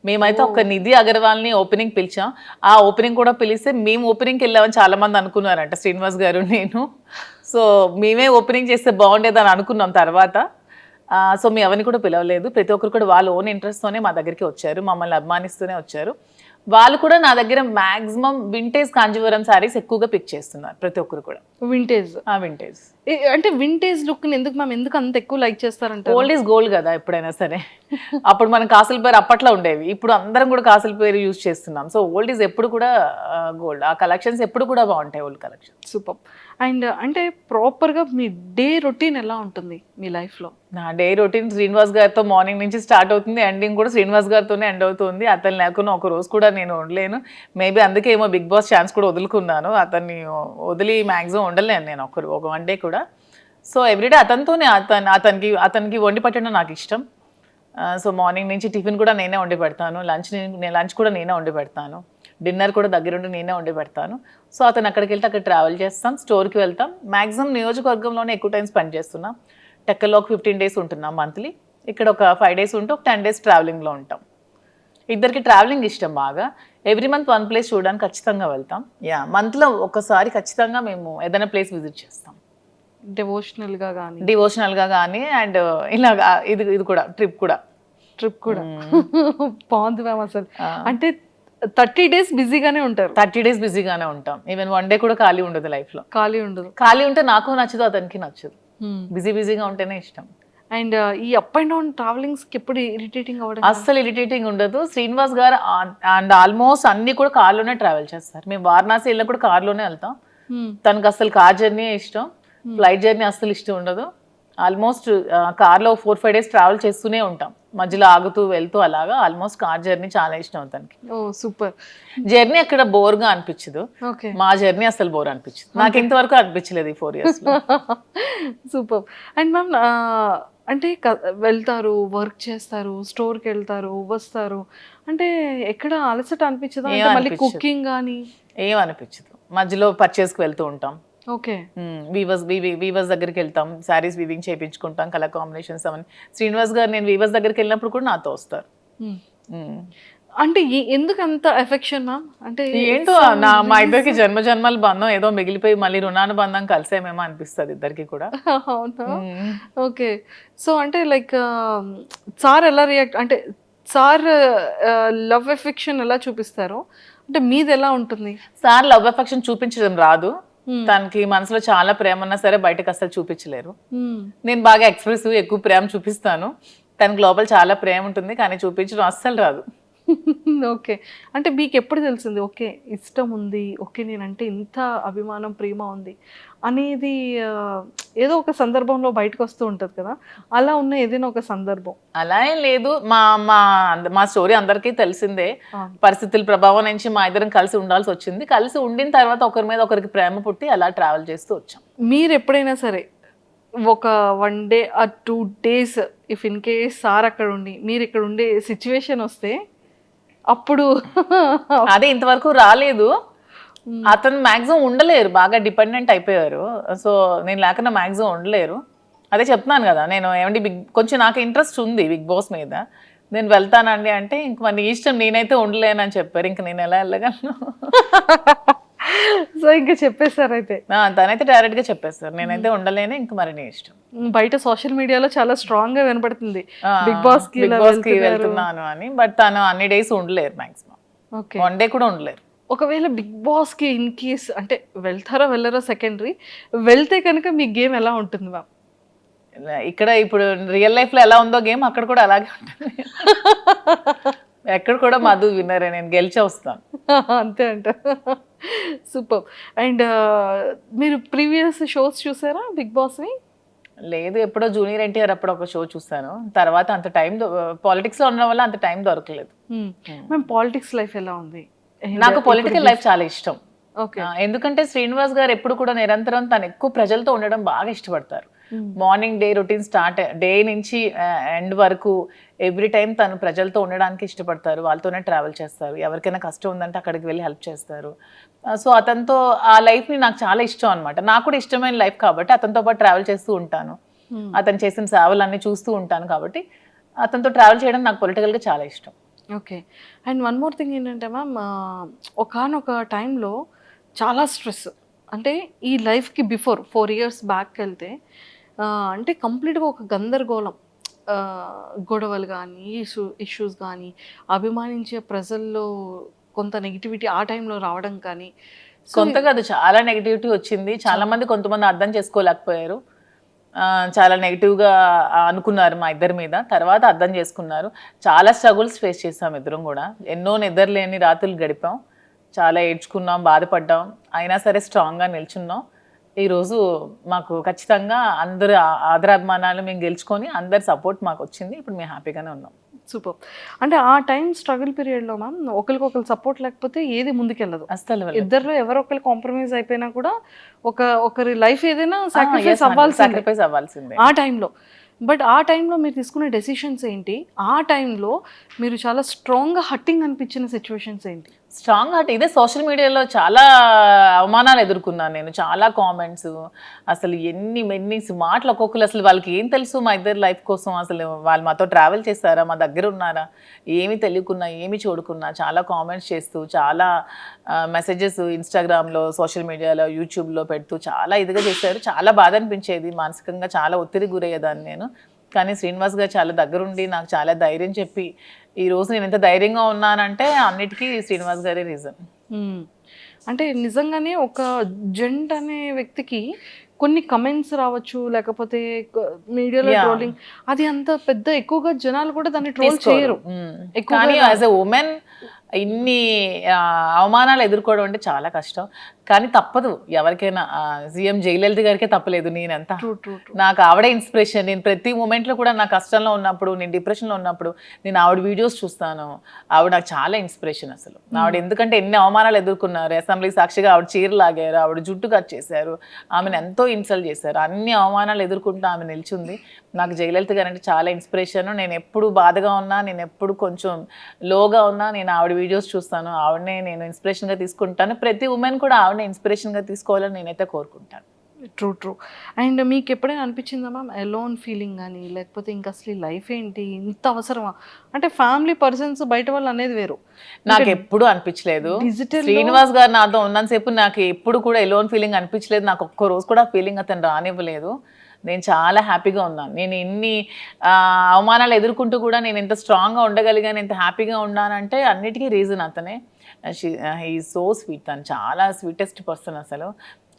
మేమైతే ఒక నిధి అగర్వాల్ని ఓపెనింగ్ పిలిచాం. ఆ ఓపెనింగ్ కూడా పిలిస్తే మేము ఓపెనింగ్కి వెళ్ళామని చాలా మంది అనుకున్నారంట, శ్రీనివాస్ గారు నేను. సో మేమే ఓపెనింగ్ చేస్తే బాగుండేదని అనుకున్నాం తర్వాత. సో మేము ఎవరిని కూడా పిలవలేదు. ప్రతి ఒక్కరు కూడా వాళ్ళ ఓన్ ఇంట్రెస్ట్తోనే మా దగ్గరికి వచ్చారు, మమ్మల్ని అభిమానిస్తూనే వచ్చారు. వాళ్ళు కూడా నా దగ్గర మాక్సిమం వింటేజ్ కాంజీవరం శారీస్ ఎక్కువగా పిక్ చేస్తున్నారు ప్రతి ఒక్కరు కూడా. వింటేజ్ వింటేజ్ అంటే వింటేజ్ లుక్ని ఎందుకు అంత ఎక్కువ లైక్ చేస్తారంటే? ఓల్డ్ ఈజ్ గోల్డ్ కదా ఎప్పుడైనా సరే. అప్పుడు మనం కాసుల పేరు అప్పట్లో ఉండేవి, ఇప్పుడు అందరం కూడా కాసుల పేరు యూజ్ చేస్తున్నాం. సో ఓల్డ్ ఈజ్ ఎప్పుడు కూడా గోల్డ్. ఆ కలెక్షన్స్ ఎప్పుడు కూడా బాగుంటాయి, ఓల్డ్ కలెక్షన్. సూపర్. అండ్ అంటే ప్రాపర్గా మీ డే రొటీన్ ఎలా ఉంటుంది మీ లైఫ్లో? నా డే రొటీన్ శ్రీనివాస్ గారితో మార్నింగ్ నుంచి స్టార్ట్ అవుతుంది, ఎండింగ్ కూడా శ్రీనివాస్ గారితోనే ఎండ్ అవుతుంది. అతను లేకుండా ఒక రోజు కూడా నేను ఉండలేను. మేబీ అందుకే ఏమో బిగ్ బాస్ ఛాన్స్ కూడా వదులుకున్నాను. అతన్ని వదిలి మ్యాక్సిమం ఉండలేను నేను ఒక వన్ డే కూడా. సో ఎవ్రీడే అతనితోనే, అతనికి వండి పెట్టడం నాకు ఇష్టం. సో మార్నింగ్ నుంచి టిఫిన్ కూడా నేనే వండి పెడతాను, లంచ్ కూడా నేనే వండి పెడతాను, డిన్నర్ కూడా దగ్గరుండి నేనే వండి పెడతాను. సో అతను అక్కడికి వెళ్తే అక్కడ ట్రావెల్ చేస్తాం, స్టోర్కి వెళ్తాం. మ్యాక్సిమం నియోజకవర్గంలోనే ఎక్కువ టైం స్పెండ్ చేస్తున్నాం. టెక్కల్లో ఒక 15 days ఉంటున్నాం మంత్లీ, ఇక్కడ ఒక 5 days ఉంటూ ఒక 10 days ట్రావెలింగ్లో ఉంటాం. ఇద్దరికి ట్రావెలింగ్ ఇష్టం బాగా. ఎవ్రీ మంత్ వన్ ప్లేస్ చూడడానికి ఖచ్చితంగా వెళ్తాం. మంత్లో ఒకసారి ఖచ్చితంగా మేము ఏదైనా ప్లేస్ విజిట్ చేస్తాం, డివోషనల్గా కానీ అండ్ ఇలా ఇది కూడా ట్రిప్ కూడా బాగుంది మ్యామ్. అసలు అంటే 30 days బిజీగానే ఉంటారు? 30 days బిజీగానే ఉంటాం. ఈవెన్ వన్ డే కూడా ఖాళీ ఉండదు లైఫ్లో. ఖాళీ ఉంటే నాకు నచ్చదు, అతనికి నచ్చదు. బిజీగా ఉంటేనే ఇష్టం. అండ్ ఈ అప్ అండ్ డౌన్ ట్రావెలింగ్స్కి ఎప్పుడు ఇరిటేటింగ్ అవ్వడం? అస్సలు ఇరిటేటింగ్ ఉండదు. శ్రీనివాస్ గారు అండ్ ఆల్మోస్ట్ అన్ని కూడా కార్లోనే ట్రావెల్ చేస్తారు. మేము వారణాసి వెళ్ళినా కూడా కార్లోనే వెళ్తాం. తనకు అసలు కార్ జర్నీ ఇష్టం, ఫ్లైట్ జర్నీ అస్సలు ఇష్టం ఉండదు. ఆల్మోస్ట్ కార్లో 4-5 days ట్రావెల్ చేస్తూనే ఉంటాం, మధ్యలో ఆగుతూ వెళ్తూ అలాగా. ఆల్మోస్ట్ కార్ జర్నీ చాలా ఇష్టం అతనికి. సూపర్. జర్నీ అక్కడ బోర్గా అనిపించదు, మా జర్నీ అసలు బోర్ అనిపించదు. నాకు ఇంతవరకు అనిపించలేదు ఈ 4 years. సూపర్. అండ్ మ్యామ్ అంటే వెళ్తారు, వర్క్ చేస్తారు, స్టోర్కి వెళ్తారు, వస్తారు, అంటే ఎక్కడ అలసట అనిపించదు? మళ్ళీ కుకింగ్ కానీ ఏమనిపించదు. మధ్యలో పర్చేస్కి వెళ్తూ ఉంటాం. ఓకే. వీవర్స్ దగ్గరికి వెళ్తాం, శారీస్ వీవింగ్ చేయించుకుంటాం, కలర్ కాంబినేషన్స్ అవన్నీ. శ్రీనివాస్ గారు నేను వీవర్స్ దగ్గరికి వెళ్ళినప్పుడు కూడా నాతో వస్తారు. అంటే ఎందుకు అంత ఎఫెక్షన్ మ్యామ్? అంటే ఏంటో మా ఇద్దరికి జన్మజన్మల బంధం ఏదో మిగిలిపోయి మళ్ళీ రుణానుబంధం కలిసేమేమో అనిపిస్తుంది ఇద్దరికి కూడా. అవునా? ఓకే. సో అంటే లైక్ సార్ ఎలా రియాక్ట్, అంటే సార్ లవ్ ఎఫెక్షన్ ఎలా చూపిస్తారు, అంటే మీది ఎలా ఉంటుంది? సార్ లవ్ ఎఫెక్షన్ చూపించడం రాదు. తనకి మనసులో చాలా ప్రేమ ఉన్నా సరే బయటకు అసలు చూపించలేరు. నేను బాగా ఎక్స్ప్రెసివ్, ఎక్కువ ప్రేమ చూపిస్తాను. తనకి లోపల చాలా ప్రేమ ఉంటుంది, కానీ చూపించడం అస్సలు రాదు. ఓకే. అంటే మీకు ఎప్పుడు తెలిసింది ఓకే ఇష్టం ఉంది, ఓకే నేనంటే ఇంత అభిమానం, ప్రేమ ఉంది అనేది? ఏదో ఒక సందర్భంలో బయటకు వస్తూ ఉంటుంది కదా, అలా ఉన్న ఏదైనా ఒక సందర్భం? అలా ఏం లేదు. మా స్టోరీ అందరికీ తెలిసిందే. పరిస్థితుల ప్రభావం నుంచి మా ఇద్దరం కలిసి ఉండాల్సి వచ్చింది. కలిసి ఉండిన తర్వాత ఒకరి మీద ఒకరికి ప్రేమ పుట్టి అలా ట్రావెల్ చేస్తూ వచ్చాం. మీరు ఎప్పుడైనా సరే ఒక 1 డే ఆ 2 days if in case sir అక్కడ ఉండి మీరు ఇక్కడ ఉండే సిచ్యువేషన్ వస్తే అప్పుడు అదే ఇంతవరకు రాలేదు. అతను మాక్సిమం ఉండలేరు, బాగా డిపెండెంట్ అయిపోయారు. సో నేను లేకుండా మాక్సిమం ఉండలేరు. అదే చెప్తున్నాను కదా, నేను ఏమండి కొంచెం నాకు ఇంట్రెస్ట్ ఉంది బిగ్ బాస్ మీద, నేను వెళ్తానండి అంటే ఇంక మరి నీ ఇష్టం, నేనైతే ఉండలేనని చెప్పారు. ఇంక నేను ఎలా వెళ్ళగలను? సో ఇంకా చెప్పేశారు అయితే. తనైతే డైరెక్ట్ గా చెప్పేస్తారు, నేనైతే ఉండలేను, ఇంక మరి నీ ఇష్టం. బయట సోషల్ మీడియాలో చాలా స్ట్రాంగ్ గా వినపడుతుంది బిగ్ బాస్ కి వెళ్తున్నాను అని. బట్ తను అన్ని డేస్ ఉండలేరు, మాక్సిమం ఓకే 1 డే కూడా ఉండలేరు. ఒకవేళ బిగ్ బాస్ కి ఇన్ కేస్ అంటే వెళ్తారో వెళ్ళరో సెకండరీ, వెళ్తే కనుక మీ గేమ్ ఎలా ఉంటుంది మ్యామ్? ఇక్కడ ఇప్పుడు రియల్ లైఫ్ లో ఎలా ఉందో గేమ్ అక్కడ కూడా అలాగే ఉంటుంది. ఎక్కడ కూడా మధు విన్నరే, నేను గెలిచే వస్తాను. అంతే అంట. సూపర్. అండ్ మీరు ప్రీవియస్ షోస్ చూసారా బిగ్ బాస్వి? లేదు, ఎప్పుడో జూనియర్ ఎన్టీఆర్ అప్పుడు ఒక షో చూసాను. తర్వాత అంత టైం పాలిటిక్స్ లో ఉండడం వల్ల అంత టైం దొరకలేదు. మ్యామ్ పాలిటిక్స్ లైఫ్ ఎలా ఉంది? నాకు పొలిటికల్ లైఫ్ చాలా ఇష్టం. ఓకే. ఎందుకంటే శ్రీనివాస్ గారు ఎప్పుడు కూడా నిరంతరం తను ఎక్కువ ప్రజలతో ఉండడం బాగా ఇష్టపడతారు. Morning day routine start day నుంచి ఎండ్ వరకు ఎవ్రీ టైం తను ప్రజలతో ఉండడానికి ఇష్టపడతారు. వాళ్ళతోనే ట్రావెల్ చేస్తారు. ఎవరికైనా కష్టం ఉందంటే అక్కడికి వెళ్ళి హెల్ప్ చేస్తారు. సో అతనితో ఆ లైఫ్ని నాకు చాలా ఇష్టం అనమాట. నాకు కూడా ఇష్టమైన లైఫ్ కాబట్టి అతనితో పాటు ట్రావెల్ చేస్తూ ఉంటాను. అతను చేసిన సేవలన్నీ చూస్తూ ఉంటాను కాబట్టి అతనితో ట్రావెల్ చేయడం నాకు పొలిటికల్గా చాలా ఇష్టం. Okay. And one more thing ఏంటంటే మ్యామ్, ఒకానొక టైంలో చాలా స్ట్రెస్, అంటే ఈ లైఫ్కి బిఫోర్ 4 years బ్యాక్ వెళ్తే అంటే కంప్లీట్గా ఒక గందరగోళం, గొడవలు కానీ ఇష్యూస్ కానీ, అభిమానించే ప్రజల్లో కొంత నెగిటివిటీ ఆ టైంలో రావడం కానీ. కొంత కాదు, చాలా నెగిటివిటీ వచ్చింది. చాలా మంది కొంతమంది అర్థం చేసుకోలేకపోయారు, చాలా నెగిటివ్గా అనుకున్నారు మా ఇద్దరి మీద. తర్వాత అర్థం చేసుకున్నారు. చాలా స్ట్రగుల్స్ ఫేస్ చేసాం ఇద్దరం కూడా. ఎన్నో నిద్రలేని రాత్రులు గడిపాం, చాలా ఏడ్చుకున్నాం, బాధపడ్డాం. అయినా సరే స్ట్రాంగ్గా నిల్చున్నాం. ఈరోజు మాకు ఖచ్చితంగా అందరు ఆదరాభిమానాలు మేము గెలుచుకొని అందరి సపోర్ట్ మాకు వచ్చింది. ఇప్పుడు మేము హ్యాపీగానే ఉన్నాం. సూపర్. అంటే ఆ టైం స్ట్రగుల్ పీరియడ్లో మ్యామ్ ఒకరికొకరు సపోర్ట్ లేకపోతే ఏది ముందుకెళ్ళదు. అసలు ఇద్దరు ఎవరో ఒకరు కాంప్రమైజ్ అయిపోయినా కూడా ఒకరి లైఫ్ ఏదైనా సాక్రిఫైస్ అవ్వాల్సిందే ఆ టైంలో. బట్ ఆ టైంలో మీరు తీసుకునే డెసిషన్స్ ఏంటి? ఆ టైంలో మీరు చాలా స్ట్రాంగ్గా హట్టింగ్ అనిపించిన సిచ్యువేషన్స్ ఏంటి? స్ట్రాంగ్ హార్ట్ ఇదే. సోషల్ మీడియాలో చాలా అవమానాలు ఎదుర్కొన్నాను నేను, చాలా కామెంట్స్, అసలు ఎన్ని మాటలు ఒక్కొక్కరు. అసలు వాళ్ళకి ఏం తెలుసు మా ఇద్దరు లైఫ్ కోసం? అసలు వాళ్ళు మాతో ట్రావెల్ చేస్తారా, మా దగ్గర ఉన్నారా? ఏమి తెలియకున్నా, ఏమి చూడకున్నా చాలా కామెంట్స్ చేస్తూ, చాలా మెసేజెస్ ఇన్స్టాగ్రామ్లో, సోషల్ మీడియాలో, యూట్యూబ్లో పెడుతూ చాలా ఇదిగా చేశారు. చాలా బాధ అనిపించేది, మానసికంగా చాలా ఒత్తిడి గురయ్యేదాన్ని నేను. కానీ శ్రీనివాస్ గారు చాలా దగ్గరుండి నాకు చాలా ధైర్యం చెప్పి ఈరోజు నేను ఎంత ధైర్యంగా ఉన్నానంటే అన్నిటికీ శ్రీనివాస్ గారే రీజన్. అంటే నిజంగానే ఒక జెంట్ అనే వ్యక్తికి కొన్ని కమెంట్స్ రావచ్చు, లేకపోతే మీడియాలో ట్రోలింగ్, అది అంత పెద్ద ఎక్కువగా జనాలు కూడా దాన్ని ట్రోల్ చేయరు. కానీ యాజ్ ఎ ఉమెన్ ఇన్ని అవమానాలు ఎదుర్కోవడం అంటే చాలా కష్టం. కానీ తప్పదు ఎవరికైనా. సీఎం జయలలిత గారికే తప్పలేదు. నేనంతా నాకు ఆవిడే ఇన్స్పిరేషన్. నేను ప్రతి మూమెంట్లో కూడా నా కష్టంలో ఉన్నప్పుడు, నేను డిప్రెషన్లో ఉన్నప్పుడు నేను ఆవిడ వీడియోస్ చూస్తాను. ఆవిడ నాకు చాలా ఇన్స్పిరేషన్ అసలు. ఆవిడ ఎందుకంటే ఎన్ని అవమానాలు ఎదుర్కొన్నారు. అసెంబ్లీ సాక్షిగా ఆవిడ చీర లాగారు, ఆవిడ జుట్టు కట్ చేశారు, ఆమెను ఎంతో ఇన్సల్ట్ చేశారు. అన్ని అవమానాలు ఎదుర్కొంటూ ఆమె నిల్చుంది. నాకు జయలలిత గారు అంటే చాలా ఇన్స్పిరేషన్. నేను ఎప్పుడు బాధగా ఉన్నా, నేను ఎప్పుడు కొంచెం లోగా ఉన్నా నేను ఆవిడ వీడియోస్ చూస్తాను. ఆవిడనే నేను ఇన్స్పిరేషన్గా తీసుకుంటాను. ప్రతి ఉమెన్ కూడా ఆవిడనే ఇన్స్పిరేషన్గా తీసుకోవాలని నేనైతే కోరుకుంటాను. ట్రూ. అండ్ మీకు ఎప్పుడైనా అనిపించిందా మ్యామ్ ఎలోన్ ఫీలింగ్ కానీ, లేకపోతే ఇంకా అసలు లైఫ్ ఏంటి, ఇంత అవసరమా? అంటే ఫ్యామిలీ పర్సన్స్ బయట వాళ్ళు అనేది వేరు. నాకు ఎప్పుడు అనిపించలేదు. శ్రీనివాస్ గారు నాతో ఉన్నంతసేపు నాకు ఎప్పుడు కూడా ఎలోన్ ఫీలింగ్ అనిపించలేదు. నాకు ఒక్క రోజు కూడా ఫీలింగ్ అతను రానివ్వలేదు. నేను చాలా హ్యాపీగా ఉన్నాను. నేను ఎన్ని అవమానాలు ఎదుర్కొంటూ కూడా నేను ఎంత స్ట్రాంగ్గా ఉండగలిగాను, ఎంత హ్యాపీగా ఉన్నానంటే అన్నిటికీ రీజన్ అతనే. He so sweet. తను చాలా స్వీటెస్ట్ పర్సన్. అసలు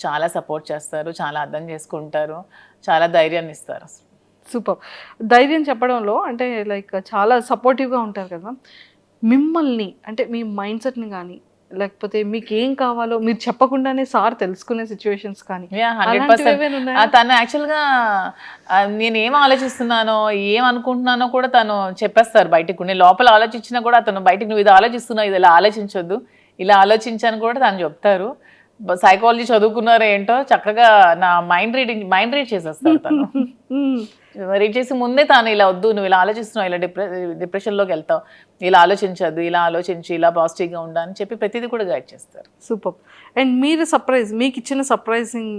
చాలా సపోర్ట్ చేస్తారు, చాలా అర్థం చేసుకుంటారు, చాలా ధైర్యాన్ని ఇస్తారు. అసలు సూపర్. ధైర్యం చెప్పడంలో అంటే లైక్ చాలా సపోర్టివ్గా ఉంటారు కదా. మిమ్మల్ని అంటే మీ మైండ్ సెట్ని కానీ, లేకపోతే మీకు ఏం కావాలో మీరు చెప్పకుండానే సార్ తెలుసుకునే సిచ్యువేషన్స్ కానీ? 100%. తను యాక్చువల్గా నేను ఏం ఆలోచిస్తున్నానో, ఏం అనుకుంటున్నానో కూడా తను చెప్పేస్తారు బయటకు. నేను లోపల ఆలోచించినా కూడా అతను బయటకు నువ్వు ఇది ఆలోచిస్తున్నావు, ఇది ఇలా ఆలోచించొద్దు, ఇలా ఆలోచించాను కూడా తను చెప్తారు. సైకాలజీ చదువుకున్నారో ఏంటో చక్కగా నా మైండ్ రీడ్ చేసేస్తారు తను. రీడ్ చేసి ముందే తాను ఇలా వద్దు, నువ్వు ఇలా ఆలోచిస్తున్నావు, ఇలా డిప్రెషన్లోకి వెళ్తావు, ఇలా ఆలోచించద్దు, ఇలా ఆలోచించి ఇలా పాజిటివ్గా ఉండా అని చెప్పి ప్రతిదీ కూడా గైడ్ చేస్తారు. సూపర్. అండ్ మీరు సర్ప్రైజ్, మీకు ఇచ్చిన సర్ప్రైజింగ్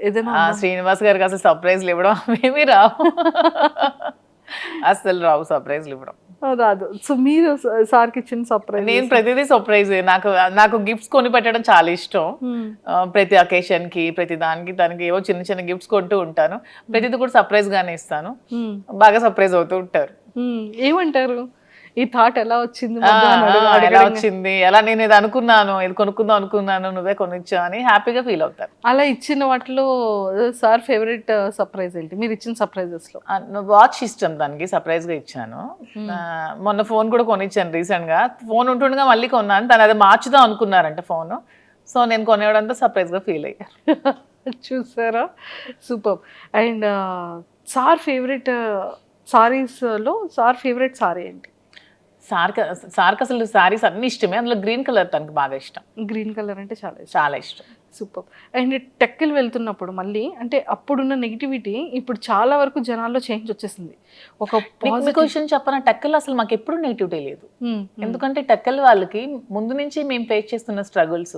ఏదైనా శ్రీనివాస్ గారికి అసలు సర్ప్రైజ్లు ఇవ్వడం ఏమీ రావు, అసలు రావు సర్ప్రైజ్లు ఇవ్వడం రాదు. సో మీరు సార్కి ఇచ్చిన సర్ప్రైజ్? నేను ప్రతిదీ సర్ప్రైజ్. నాకు గిఫ్ట్స్ కొని పెట్టడం చాలా ఇష్టం. ప్రతి అకేషన్ కి ప్రతి దానికి తనకి ఏవో చిన్న చిన్న గిఫ్ట్స్ కొంటూ ఉంటాను. ప్రతిదీ కూడా సర్ప్రైజ్ గానే ఇస్తాను. బాగా సర్ప్రైజ్ అవుతూ ఉంటారు. ఏమంటారు, ఈ థాట్ ఎలా వచ్చింది, ఎలా వచ్చింది, ఎలా నేను ఇది అనుకున్నాను, ఇది కొనుక్కుందాం అనుకున్నాను, నువ్వే కొనిచ్చా అని హ్యాపీగా ఫీల్ అవుతారు. అలా ఇచ్చిన వాటిలో సార్ ఫేవరెట్ సర్ప్రైజ్ ఏంటి మీరు ఇచ్చిన సర్ప్రైజెస్ లో? వాచ్ ఇష్టం దానికి, సర్ప్రైజ్ గా ఇచ్చాను. మొన్న ఫోన్ కూడా కొనిచ్చాను రీసెంట్ గా. ఫోన్ ఉంటుండగా మళ్ళీ కొన్నాను, తను అది మార్చుదాం అనుకున్నారంట ఫోన్. సో నేను కొనేవడంతో సర్ప్రైజ్ గా ఫీల్ అయ్యారు. చూసారా, super. And sir favourite saris లో సార్ ఫేవరెట్ సారీ ఏంటి? సార్కి అసలు సారీస్ అన్ని ఇష్టమే, అందులో గ్రీన్ కలర్ తనకు బాగా ఇష్టం. గ్రీన్ కలర్ అంటే చాలా చాలా ఇష్టం. సూపర్. అండ్ టెక్కలు వెళ్తున్నప్పుడు మళ్ళీ అంటే అప్పుడున్న నెగిటివిటీ ఇప్పుడు చాలా వరకు జనాల్లో చేంజ్ వచ్చేసింది. ఒక క్వశ్చన్ చెప్పన, టెక్కలు అసలు మాకు ఎప్పుడు నెగిటివిటీ లేదు. ఎందుకంటే టెక్కల్ వాళ్ళకి ముందు నుంచి మేము ఫేస్ చేస్తున్న స్ట్రగుల్స్,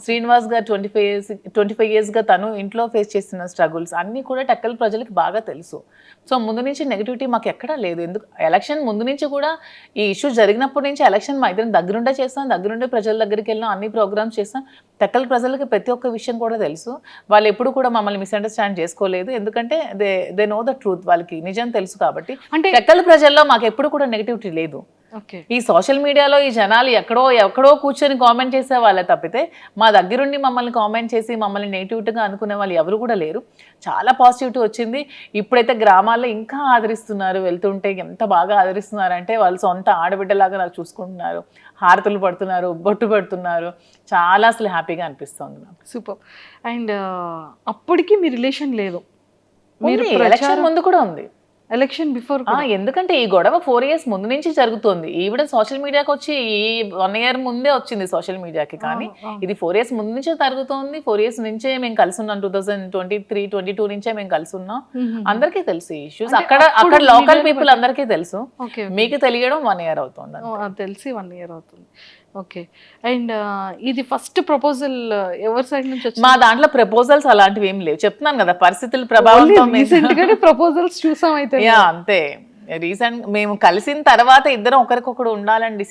శ్రీనివాస్ గారు 25 years గా తను ఇంట్లో ఫేస్ చేస్తున్న స్ట్రగుల్స్ అన్ని కూడా టెక్కల్ ప్రజలకి బాగా తెలుసు. సో ముందు నుంచి నెగిటివిటీ మాకు ఎక్కడా లేదు. ఎందుకు ఎలక్షన్ ముందు నుంచి కూడా ఈ ఇష్యూ జరిగినప్పటి నుంచి ఎలక్షన్ మా ఇద్దరం దగ్గరుండే చేస్తాం, దగ్గరుండే ప్రజల దగ్గరికి వెళ్ళాం, అన్ని ప్రోగ్రామ్స్ చేస్తాం. టెక్కల్ ప్రజలకి ప్రతి ఒక్క విషయం కూడా తెలుసు. వాళ్ళు ఎప్పుడు కూడా మమ్మల్ని మిస్అండర్స్టాండ్ చేసుకోలేదు. ఎందుకంటే దే నో ద ట్రూత్, వాళ్ళకి నిజం తెలుసు. కాబట్టి అంటే టెక్కల్ ప్రజల్లో మాకు ఎప్పుడు కూడా నెగిటివిటీ లేదు. ఈ సోషల్ మీడియాలో ఈ జనాలు ఎక్కడో కూర్చొని కామెంట్ చేసే వాళ్ళే తప్పితే మా దగ్గరుండి మమ్మల్ని కామెంట్ చేసి మమ్మల్ని నెగిటివ్గా అనుకునే వాళ్ళు ఎవరు కూడా లేరు. చాలా పాజిటివిటీ వచ్చింది. ఇప్పుడైతే గ్రామాల్లో ఇంకా ఆదరిస్తున్నారు. వెళ్తుంటే ఎంత బాగా ఆదరిస్తున్నారంటే వాళ్ళు సొంత ఆడబిడ్డలాగా నాకు చూసుకుంటున్నారు, హారతులు పడుతున్నారు, బొట్టు పెడుతున్నారు. చాలా అసలు హ్యాపీగా అనిపిస్తుంది నాకు. సూపర్. అండ్ అప్పటికి మీ రిలేషన్ లేదు, మీరు ఎలక్షన్ ముందు కూడా ఉంది, ఎలక్షన్ బిఫోర్. ఎందుకంటే ఈ గొడవ 4 years ముందు నుంచి జరుగుతుంది. ఈవిడ సోషల్ మీడియాకి వచ్చి ఈ 1 year ముందే వచ్చింది సోషల్ మీడియాకి. కానీ ఇది 4 years ముందు నుంచే జరుగుతుంది. 4 years నుంచే మేము కలిసి ఉన్నాం. 2023-22 నుంచే మేము కలిసి ఉన్నాం. అందరికీ తెలుసు ఈ ఇష్యూస్. అక్కడ లోకల్ పీపుల్ అందరికీ తెలుసు. మీకు తెలియడం 1 year అవుతుంది. తెలిసి 1 year అవుతుంది. ఓకే. అండ్ ఇది ఫస్ట్ ప్రపోజల్ ఎవరి సైడ్ నుంచి వచ్చింది? మా దాంట్లో ప్రపోజల్స్ అలాంటివి ఏం లేవు. చెప్తున్నాను కదా, పరిస్థితుల ప్రభావంతో ప్రపోజల్స్ చూసాం. అయితే అంతే. రీసెంట్ మేము కలిసిన తర్వాత ఇద్దరం ఒకరికొకరు ఉండాలని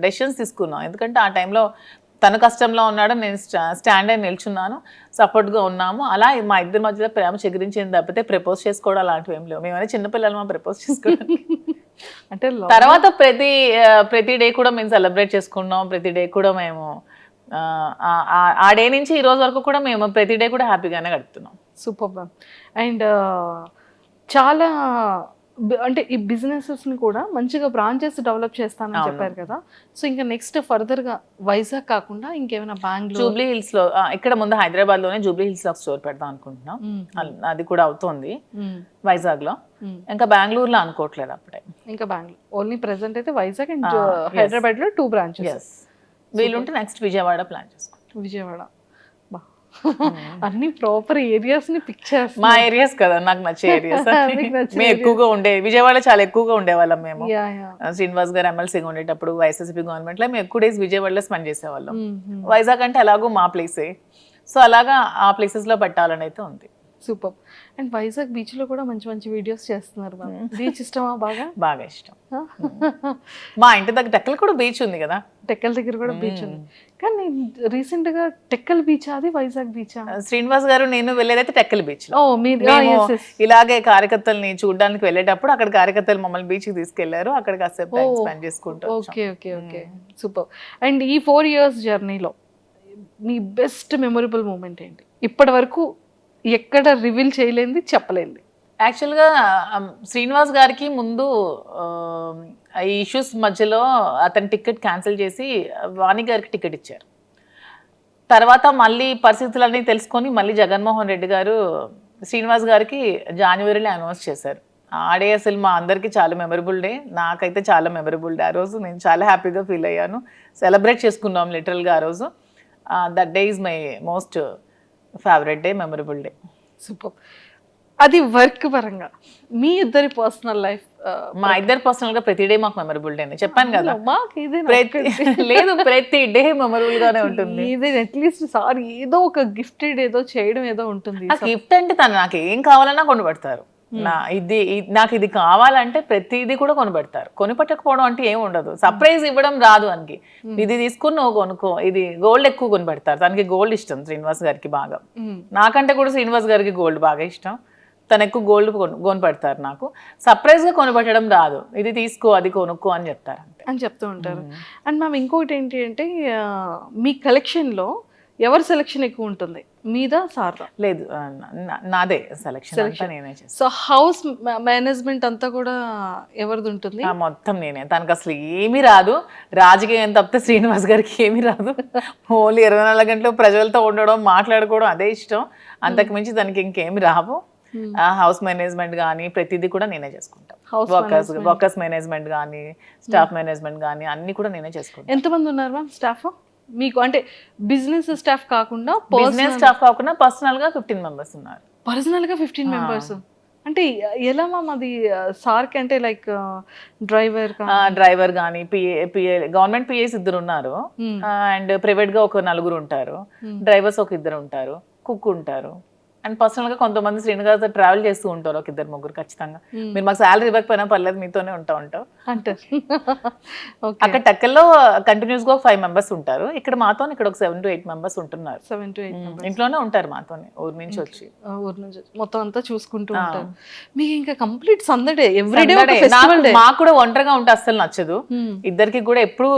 డెసిషన్స్ తీసుకున్నాం. ఎందుకంటే ఆ టైంలో తను కష్టంలో ఉన్నాడు, నేను స్టాండ్ అయి నిల్చున్నాను, సపోర్ట్గా ఉన్నాము. అలా మా ఇద్దరి మధ్యలో ప్రేమ చెగిరించింది తప్పితే ప్రపోజ్ చేసుకోవడం అలాంటివి ఏం లేవు. మేమైనా చిన్నపిల్లలు మా ప్రపోజ్ చేసుకోవడం. అంటే తర్వాత ప్రతి డే కూడా మేము సెలబ్రేట్ చేసుకున్నాం. ప్రతి డే కూడా మేము ఆ డే నుంచి ఈ రోజు వరకు కూడా మేము ప్రతి డే కూడా హ్యాపీగానే గడుపుతున్నాం. Super ma'am. అండ్ చాలా అంటే ఈ బిజినెసెస్ని కూడా మంచిగా బ్రాంచెస్ డెవలప్ చేస్తానని చెప్పారు కదా. సో ఇంకా నెక్స్ట్ ఫర్దర్గా వైజాగ్ కాకుండా ఇంకేమైనా బెంగళూరు, జూబ్లీ హిల్స్లో, ఇక్కడ ముందు హైదరాబాద్లోనే జూబ్లీ హిల్స్లో స్టోర్ పెడదాం అనుకుంటున్నాం. అది కూడా అవుతుంది వైజాగ్లో. ఇంకా బెంగళూరులో అనుకోవట్లేదు అప్పుడే. ఇంకా బెంగళూరు ఓన్లీ ప్రెసెంట్ అయితే వైజాగ్ అండ్ హైదరాబాద్లో 2 branches. వీలుంటే నెక్స్ట్ విజయవాడ ప్లాన్ చేసుకుంటాం. విజయవాడ అన్ని ప్రాపర్ ఏరియాస్ ని పిక్ చేస్తాం. మా ఏరియాస్ కదా నాకు నచ్చే ఏరియాస్. మేము ఎక్కువగా విజయవాడ చాలా ఎక్కువగా ఉండేవాళ్ళం మేము. శ్రీనివాస్ గారు ఎమ్మెల్సీగా ఉండేటప్పుడు వైఎస్ఎస్పీ గవర్నమెంట్ లో మేము ఎక్కువ డేస్ విజయవాడలో స్పెండ్ చేసేవాళ్ళం. వైజాగ్ అంటే ఎలాగో మా ప్లేసే, సో అలాగా ఆ ప్లేసెస్ లో పెట్టాలని అయితే ఉంది. సూపర్. అండ్ వైజాగ్ బీచ్ లో కూడా మంచి మంచి వీడియోస్ చేస్తున్నారు. బీచ్ ఇష్టమా? బాగా ఇష్టం. మా ఇంటి దగ్గర టెక్కల్ కూడా బీచ్ ఉంది కదా. టెక్కల్ దగ్గర కూడా బీచ్ ఉంది. కానీ రీసెంట్ గా టెక్కల్ బీచ్, అది వైజాగ్ బీచ్. శ్రీనివాస్ గారు నేను వెళ్ళేదైతే టెక్కల్ బీచ్ లో. ఇలాగే కార్యకర్తల్ని చూడడానికి వెళ్ళేటప్పుడు అక్కడ కార్యకర్తలు మమ్మల్ని బీచ్ కి తీసుకెళ్లారు. అక్కడ కాసేపు టైం స్పెండ్ చేసుకుంటాం. Okay okay okay, super. And ఈ 4 years జర్నీలో మీ బెస్ట్ మెమొరబుల్ మూమెంట్ ఏంటి? ఇప్పటి వరకు ఎక్కడ రివీల్ చేయలేంది, చెప్పలేంది? యాక్చువల్గా శ్రీనివాస్ గారికి ముందు ఈ ఇష్యూస్ మధ్యలో అతని టికెట్ క్యాన్సిల్ చేసి వాణి గారికి టికెట్ ఇచ్చారు. తర్వాత మళ్ళీ పరిస్థితులన్నీ తెలుసుకొని మళ్ళీ జగన్మోహన్ రెడ్డి గారు శ్రీనివాస్ గారికి జనవరిలో అనౌన్స్ చేశారు. ఆ డే అసలు మా అందరికీ చాలా మెమరబుల్ డే. నాకైతే చాలా మెమరబుల్ డే. ఆ రోజు నేను చాలా హ్యాపీగా ఫీల్ అయ్యాను. సెలబ్రేట్ చేసుకున్నాం లిటరల్గా ఆ రోజు. That day is my most favourite day, memorable day. Super. అది వర్క్ పరంగా మీ ఇద్దరి పర్సనల్ లైఫ్? మా ఇద్దరు పర్సనల్ గా ప్రతి డే మాకు మెమరబుల్ డే, చెప్పాను కదా. మాకు ఇదే లేదు, ప్రతి డే మెమరబుల్ గానే ఉంటుంది. ఇదే అట్లీస్ట్ సారీ ఏదో ఒక గిఫ్టెడ్ ఏదో చేయడం ఏదో ఉంటుంది. ఆ గిఫ్ట్ అంటే తను నాకు ఏం కావాలన్నా కొనిపెడతారు. నాకు ఇది కావాలంటే ప్రతిదీ కూడా కొనిపెడతారు. కొనిపెట్టకపోవడం అంటే ఏం ఉండదు. సర్ప్రైజ్ ఇవ్వడం రాదు అనికి. ఇది తీసుకుని నువ్వు కొనుక్కో, ఇది గోల్డ్ ఎక్కువ కొనిపెడతారు. తనకి గోల్డ్ ఇష్టం శ్రీనివాస్ గారికి బాగా. నాకంటే కూడా శ్రీనివాస్ గారికి గోల్డ్ బాగా ఇష్టం. తను ఎక్కువ గోల్డ్ కొనిపెడతారు. నాకు సర్ప్రైజ్ గా కొనిపెట్టడం రాదు. ఇది తీసుకో, అది కొనుక్కో అని చెప్తారు అంతే అని చెప్తూ ఉంటారు. అండ్ మ్యామ్ ఇంకొకటి ఏంటి అంటే మీ కలెక్షన్ లో ఎవరి సెలెక్షన్ ఎక్కువ ఉంటుంది, మీదా సార్దా? లేదు, నాదే సెలెక్షన్ అంతా నేనే చేస్తాను. సో హౌస్ మేనేజ్మెంట్ అంతా కూడా ఎవరిది ఉంటుంది? మొత్తం నేనే. తనకు అసలు ఏమీ రాదు. రాజకీయం తప్పితే శ్రీనివాస్ గారికి ఏమీ రాదు. ఓన్లీ 24 గంటలు ప్రజలతో ఉండడం, మాట్లాడుకోవడం అదే ఇష్టం. అంతకు మించి తనకి ఇంకేమి రావు. హౌస్ మేనేజ్మెంట్ కానీ ప్రతిదీ కూడా నేనే చేసుకుంటాను. వర్కర్స్ మేనేజ్మెంట్ కానీ స్టాఫ్ మేనేజ్మెంట్ కానీ అన్ని కూడా నేనే చేసుకుంటాను. ఎంతమంది ఉన్నారు మ్యామ్ స్టాఫ్ మీకు? అంటే బిజినెస్ స్టాఫ్ కాకుండా పర్సనల్ గా 15 మెంబర్స్ ఉన్నారు. పర్సనల్ గా 15 మెంబర్స్ అంటే ఎలా మ్యామ్ అది? సార్కి అంటే లైక్ డ్రైవర్ కానీ పిఏ గవర్నమెంట్ పిఏస్ 2 ఉన్నారు. అండ్ ప్రైవేట్ గా ఒక 4 ఉంటారు. డ్రైవర్స్ ఒక 2 ఉంటారు. కుక్ ఉంటారు. అండ్ పర్సనల్ గా కొంతమంది శ్రీనివాస్ ట్రావెల్ చేస్తూ ఉంటారు, ఒక 2-3 ఖచ్చితంగా. మీరు మాకు శాలరీ ఇవ్వకపోయినా పర్లేదు, మీతోనే ఉంటాం అంటారు. అక్కడ టక్కల్లో కంటిన్యూస్ గా 5 మెంబర్స్ ఉంటారు. ఇక్కడ మాతో ఇక్కడ ఒక 7 to 8 మెంబర్స్ ఉంటున్నారు. 7 to 8 ఇంట్లోనే ఉంటారు మాతోనే, ఊరు నుంచి వచ్చి. మొత్తం అంతా చూసుకుంటూ ఉంటారు. మీకు ఇంకా కంప్లీట్ సందడే, ఎవ్రీడే ఫెస్టివల్ డే. మాకు కూడా ఒంటరిగా ఉంటే అస్సలు నచ్చదు. ఇద్దరికి కూడా ఎప్పుడు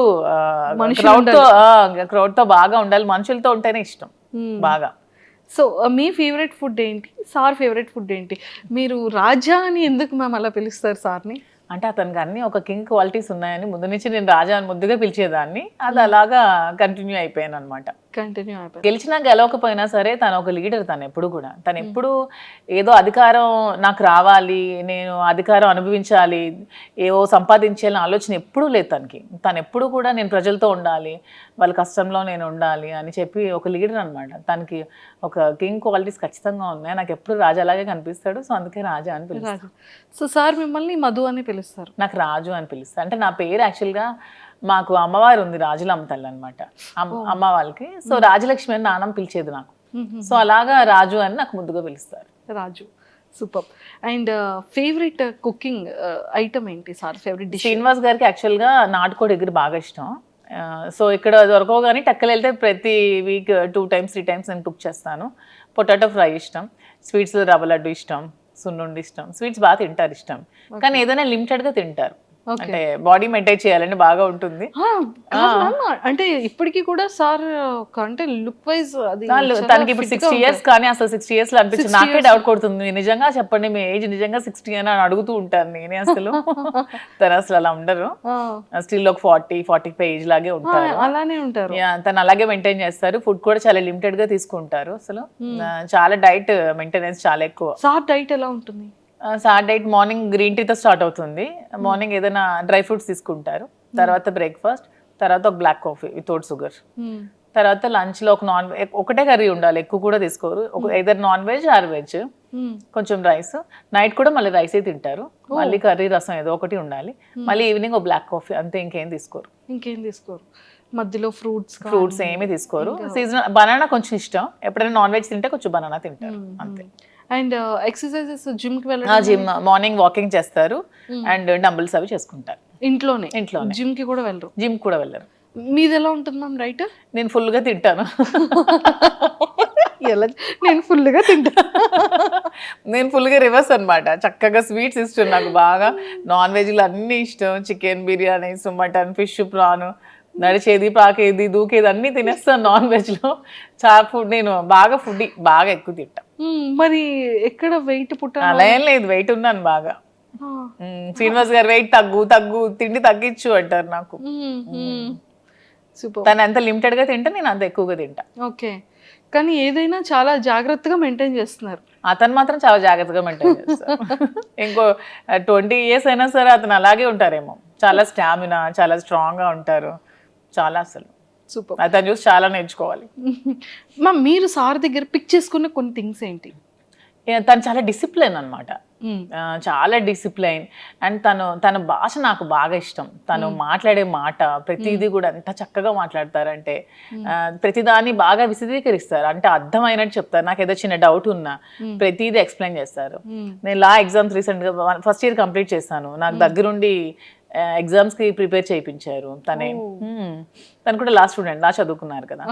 క్రౌడ్ తో బాగా ఉండాలి, మనుషులతో ఉంటేనే ఇష్టం బాగా. సో మీ ఫేవరెట్ ఫుడ్ ఏంటి, సార్ ఫేవరెట్ ఫుడ్ ఏంటి? మీరు రాజా అని ఎందుకు మ్యామ్ అలా పిలుస్తారు సార్ని? అంటే అతనికి అన్ని ఒక కింగ్ క్వాలిటీస్ ఉన్నాయని ముందు నుంచి నేను రాజా అని ముద్దుగా పిలిచేదాన్ని. అది అలాగా కంటిన్యూ అయిపోయాను అనమాట. గెలిచినా గెలవకపోయినా సరే తను ఒక లీడర్. తను ఎప్పుడు కూడా తను ఎప్పుడు ఏదో అధికారం నాకు రావాలి, నేను అధికారం అనుభవించాలి, ఏవో సంపాదించాలని ఆలోచన ఎప్పుడూ లేదు తనకి. తను ఎప్పుడు కూడా నేను ప్రజలతో ఉండాలి, వాళ్ళ కష్టంలో నేను ఉండాలి అని చెప్పి ఒక లీడర్ అనమాట. తనకి ఒక కింగ్ క్వాలిటీస్ ఖచ్చితంగా ఉన్నాయి. నాకు ఎప్పుడు రాజా అలాగే కనిపిస్తాడు. సో అందుకే రాజా అని పిలుస్తాను. సో సార్ మిమ్మల్ని మధు అని పిలుస్తారు? నాకు రాజు అని పిలుస్తారు. అంటే నా పేరు యాక్చువల్గా మాకు అమ్మవారు ఉంది, రాజులమ్మ తల్లి అనమాట అమ్మ వాళ్ళకి. సో రాజలక్ష్మి అని నాన్నమ్మ పిలిచేది నాకు. సో అలాగా రాజు అని నాకు ముద్దుగా పిలుస్తారు. Raju, super. And favourite cooking item ఏంటి సార్? Favourite dish? శ్రీనివాస్ గారికి యాక్చువల్గా నాటుకోడి ఎగురు బాగా ఇష్టం. సో ఇక్కడ దొరకగానే టక్కలు వెళ్తే ప్రతి వీక్ 2 times 3 times నేను కుక్ చేస్తాను. పొటాటో ఫ్రై ఇష్టం, స్వీట్స్ రవ్వ లడ్డు ఇష్టం, సున్నుండి ఇష్టం. స్వీట్స్ బాగా తింటారు ఇష్టం, కానీ ఏదైనా లిమిటెడ్గా తింటారు. అంటే బాడీ మెయింటైన్ చేయాలని బాగా ఉంటుంది. అంటే ఇప్పటికీ కూడా సార్ అంటే లుక్ వైజ్ అది తనకి ఇప్పుడు 60 years, కానీ అసలు 60 years లో అనిపించింది. నాకే డౌట్ కొడుతుంది, నిజంగా చెప్పండి మీ ఏజ్ నిజంగా 60 అని అడుగుతూ ఉంటాను నేనే. అసలు తను అసలు అలా ఉండరు. స్టిల్ ఒక 40-45 ఏజ్ లాగే ఉంటారు. అలానే ఉంటారు. తను అలాగే మెయింటైన్ చేస్తారు. ఫుడ్ కూడా చాలా లిమిటెడ్ గా తీసుకుంటారు. అసలు చాలా డైట్ మెయింటెనెన్స్ చాలా ఎక్కువ. సార్ డైట్ ఎలా ఉంటుంది? సార్ డైట్ మార్నింగ్ గ్రీన్ టీతో స్టార్ట్ అవుతుంది. మార్నింగ్ ఏదైనా డ్రై ఫ్రూట్స్ తీసుకుంటారు, తర్వాత బ్రేక్ఫాస్ట్, తర్వాత ఒక బ్లాక్ కాఫీ వితౌట్ షుగర్, తర్వాత లంచ్ లో ఒకటే కర్రీ ఉండాలి, ఎక్కువ కూడా తీసుకోరు. ఏదైనా నాన్ వెజ్ ఆర్ వెజ్, కొంచెం రైస్. నైట్ కూడా మళ్ళీ రైసే తింటారు, మళ్ళీ కర్రీ రసం ఏదో ఒకటి ఉండాలి. మళ్ళీ ఈవినింగ్ ఒక బ్లాక్ కాఫీ, అంతే. ఇంకేం తీసుకోరు. మధ్యలో ఫ్రూట్స్ ఏమీ తీసుకోరు. సీజనల్ బనానా కొంచెం ఇష్టం, ఎప్పుడైనా నాన్ వెజ్ తింటే కొంచెం బనానా తింటారు అంతే. అండ్ ఎక్సర్సైజెస్, జిమ్ కి వెళ్ళడం? జిమ్ మార్నింగ్ వాకింగ్ చేస్తారు అండ్ డంబుల్స్ అవి చేసుకుంటారు ఇంట్లోనే. జిమ్ కి కూడా వెళ్ళరు? జిమ్ కూడా వెళ్ళరు. మీది ఎలా ఉంటుంది మ్యామ్ రైట్? నేను ఫుల్ గా తింటాను. నేను ఫుల్గా తింటాను. నేను ఫుల్గా రివర్స్ అనమాట. చక్కగా స్వీట్స్ ఇష్టం నాకు బాగా. నాన్ వెజ్లు అన్నీ ఇష్టం, chicken biryani, mutton, fish, prawn, నడిచేది, పాకేది, దూకేది అన్నీ తినేస్తాను నాన్ వెజ్లో. చాలా ఫుడ్, నేను బాగా ఫుడ్ బాగా ఎక్కువ తింటా. మరి ఎక్కడ వెయిట్ అలా ఏం లేదు, వెయిట్ ఉన్నాను బాగా. శ్రీనివాస్ గారు వెయిట్ తగ్గు తిండి తగ్గించు అంటారు నాకు. తను ఎంత లిమిటెడ్ గా తింటే నేను అంత ఎక్కువగా తింటా. ఓకే, కానీ ఏదైనా చాలా జాగ్రత్తగా మెయింటైన్ చేస్తున్నారు. అతను మాత్రం చాలా జాగ్రత్తగా మెయింటైన్ చేస్తారు. ఇంకో 20 years అయినా సరే అతను అలాగే ఉంటారేమో. చాలా స్టామినా, చాలా స్ట్రాంగ్ గా ఉంటారు. చాలా అసలు సూపర్. అతను చూసి చాలా నేర్చుకోవాలి. మా మీరు సార్ దగ్గర పిక్ చేసుకున్న కొన్ని థింగ్స్ ఏంటి? తను చాలా డిసిప్లైన్ అనమాట, చాలా డిసిప్లైన్. అండ్ తన భాష నాకు బాగా ఇష్టం. తను మాట్లాడే మాట ప్రతిదీ కూడా ఎంత చక్కగా మాట్లాడతారంటే ప్రతిదాన్ని బాగా విశదీకరిస్తారు, అంటే అర్థమైనట్టు చెప్తారు. నాకు ఏదో చిన్న డౌట్ ఉన్నా ప్రతిదీ ఎక్స్ప్లెయిన్ చేస్తారు. నేను లా ఎగ్జామ్స్ రీసెంట్గా ఫస్ట్ ఇయర్ కంప్లీట్ చేశాను. నాకు దగ్గరుండి ఎగ్జామ్స్ కి ప్రిపేర్ చేయించారు. తను కూడా లా స్టూడెంట్, లా చదువుకున్నారు కదా.